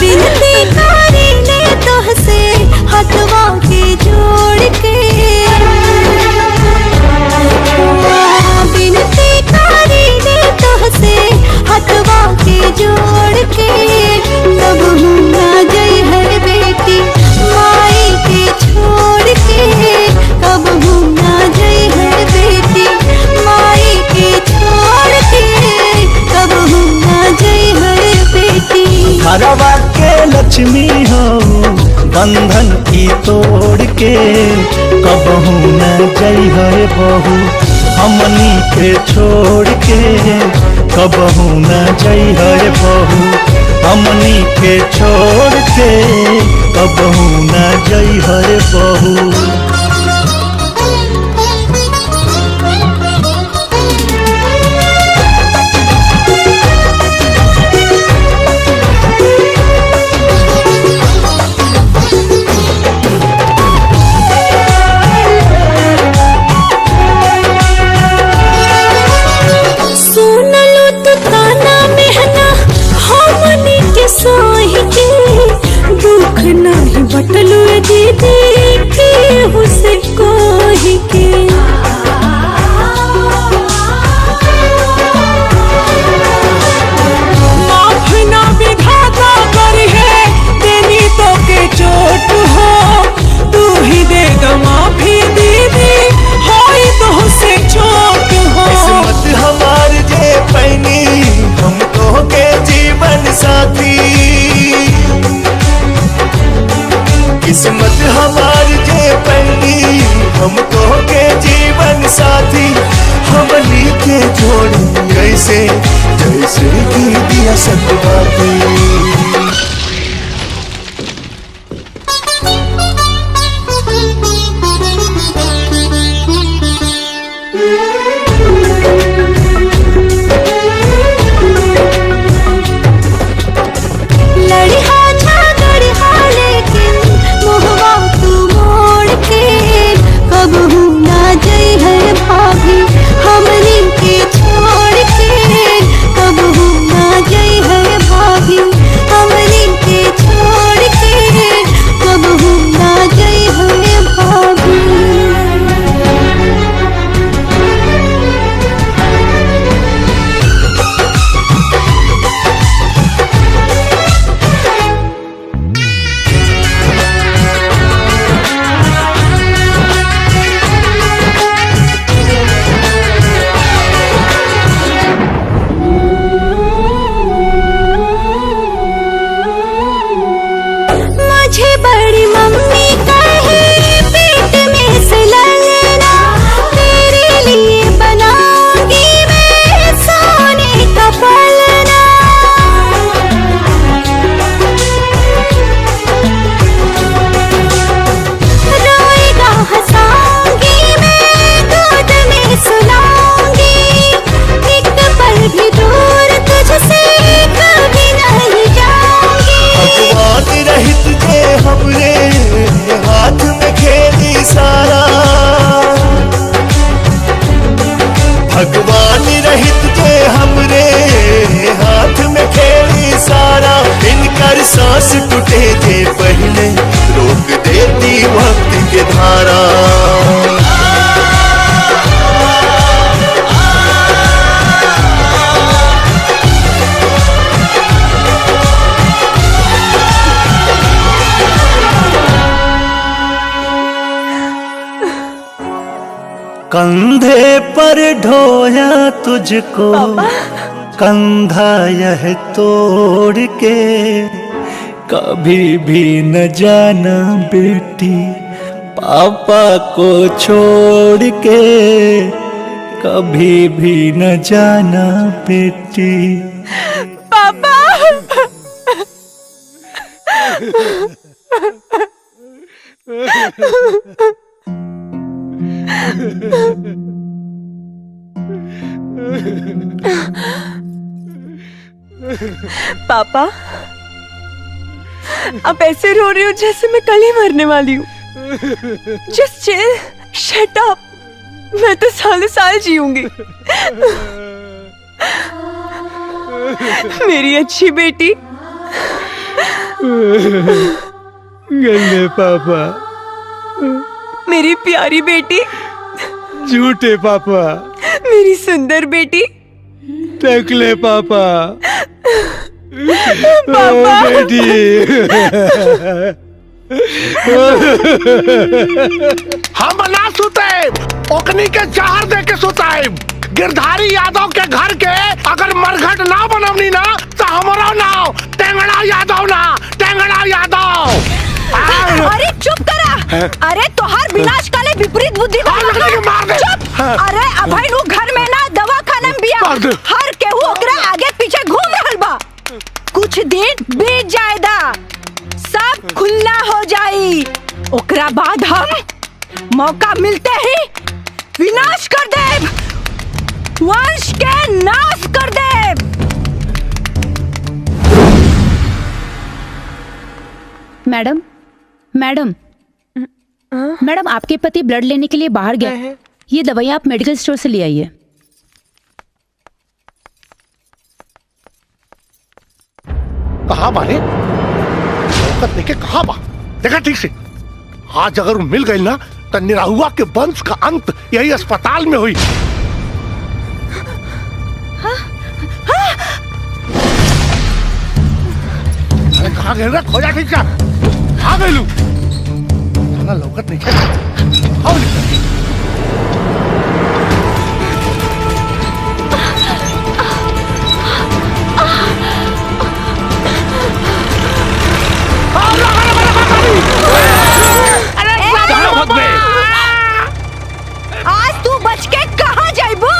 बिनती करी ने तोहसे हथवा के जोड़ के, बिनती करी ने तोहसे हथवा के जोड़ के। कब ना गई है बेटी माई के छोड़ के, कब ना गई है बेटी माई के छोड़ के, कब ना गई है बेटी। घरवा के लक्ष्मी हो बंधन की तोड़ के, कबहू न जई है बहू हमनी के छोड़ के, कबहू न जई है बहू हमनी के छोड़ के, कबहू न जई है बहू। सतवादी। भगवान रहित जे हमरे हाथ में खेली सारा, इनकर सांस टूटे जे पहले रोक देती वक्त के धारा। कंधे पर ढोया तुझको कंधा यह तोड़ के, कभी भी न जाना बेटी पापा को छोड़ के, कभी भी न जाना बेटी। पापा पापा आप ऐसे रो रही हो जैसे मैं कल ही मरने वाली हूँ। जस्ट चिल, शट अप, मैं तो सालों साल जीऊंगी। मेरी अच्छी बेटी। गंदे पापा, मेरी प्यारी बेटी। झूठे पापा, मेरी सुंदर बेटी। टकले पापा, पापा बेटी। हम ना सुते, ओकनी के जहर दे के सुताए। गिरधारी यादव के घर के अगर मरघट ना बनवनी ना तो हमारा नाम टेंगड़ा यादव ना, टेंगड़ा यादव। अरे चुप करा। अरे तोहार विनाश काले विपरीत बुद्धि को चुप। अरे अभय नु घर में ना दवा खाना में बिया, हर केहू ओकरा आगे पीछे घूम रहल बा। कुछ दिन बीत जाएदा, सब खुला हो जाई, ओकरा बाद हम मौका मिलते ही विनाश कर देब, वंश के नाश कर देब। मैडम मैडम मैडम, आपके पति ब्लड लेने के लिए बाहर गया है। ये दवाई आप मेडिकल स्टोर से ले आइए। कहा बारे औकत लेके कहा बा, देखा ठीक से। आज अगर वो मिल गई ना तो निराहुआ के वंश का अंत यही अस्पताल में हुई। अरे कहाँ गए रे, खोजा ठीक से। आ गई लू, साला लौकत नहीं है। आओ निकल। आज तू बच के कहाँ जाइबू?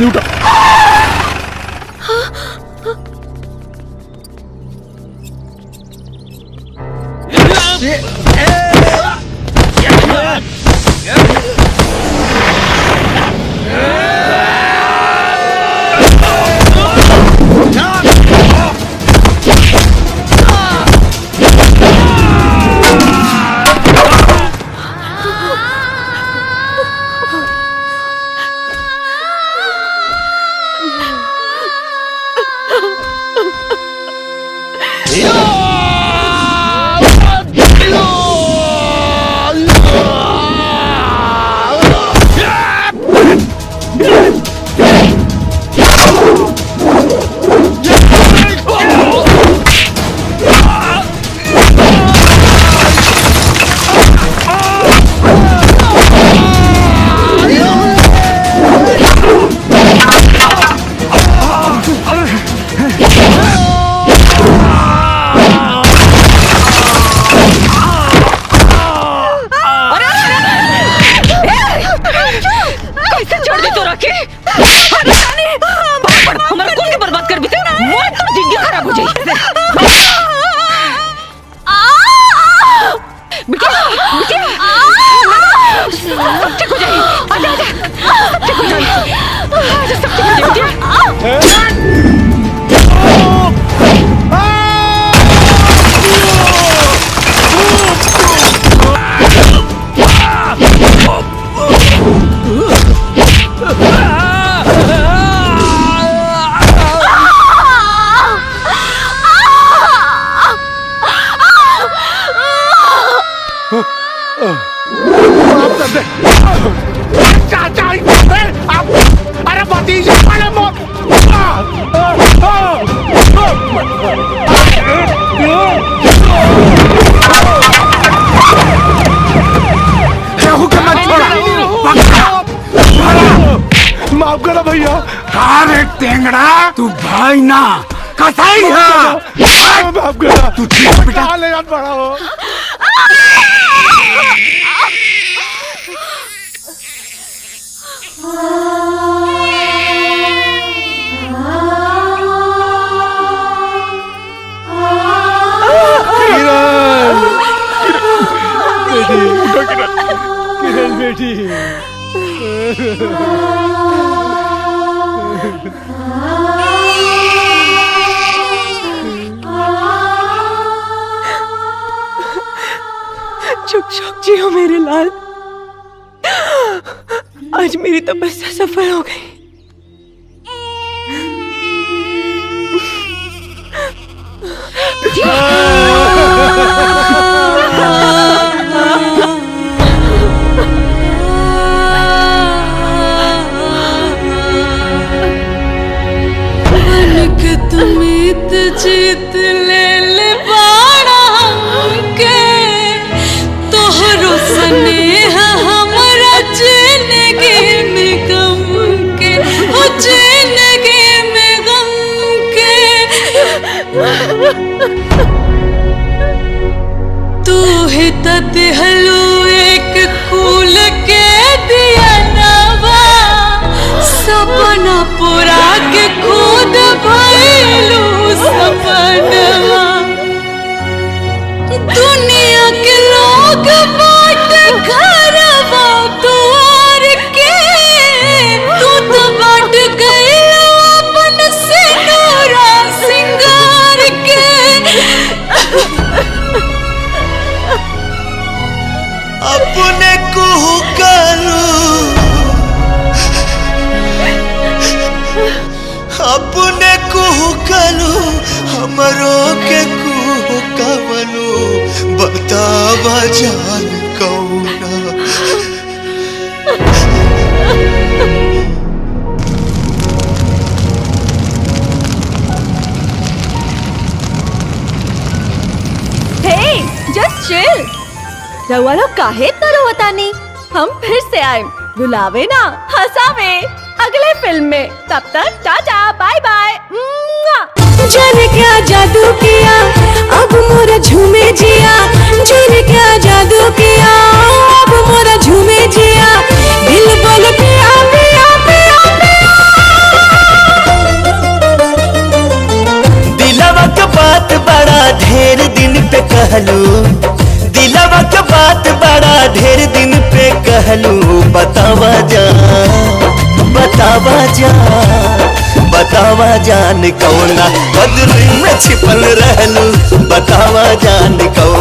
जल्दी उठो। माफ करो भैया। कहा रे टेंगड़ा, तू भाई ना कसाई है। माफ करो। तू ठीक है बेटा। ले जान पड़ा हो। किरण बेटी। चुप चुप जियो मेरे लाल। आज मेरी तपस्या सफल हो गई। जीत ले बाड़ा के तोहरो स्नेह हमरा जिंदगी में गम के, हो जिंदगी में गम के। तू ही तो दिहलू एक फूल के दिया नवा, सपना पूरा के खुद भइलू सपनवा। दुनिया के लोग बाट घरवा दुआर के, तू तो बाट गइला अपन सिंदूरा सिंगार के। अपने कुहू करू, अपने कुहू करू, हमरो के कुहू कवनु, बतावा जान कौना। हे जस्ट चिल। रउआ लोग काहे तरो बतानी, हम फिर से आए रुलावे ना हंसावे अगले फिल्म में। तब तक टाटा बाय बाय। जाने क्या जादू किया अब मोरा झूमे जिया, जाने क्या जादू किया अब मोरा झूमे जिया। दिल बोल पिया पिया पिया पिया। कहलू दिलवा के बात बड़ा ढेर दिन पे कहलू बतावा जान कौना बदली में छिपल रहलू बतावा जान कौना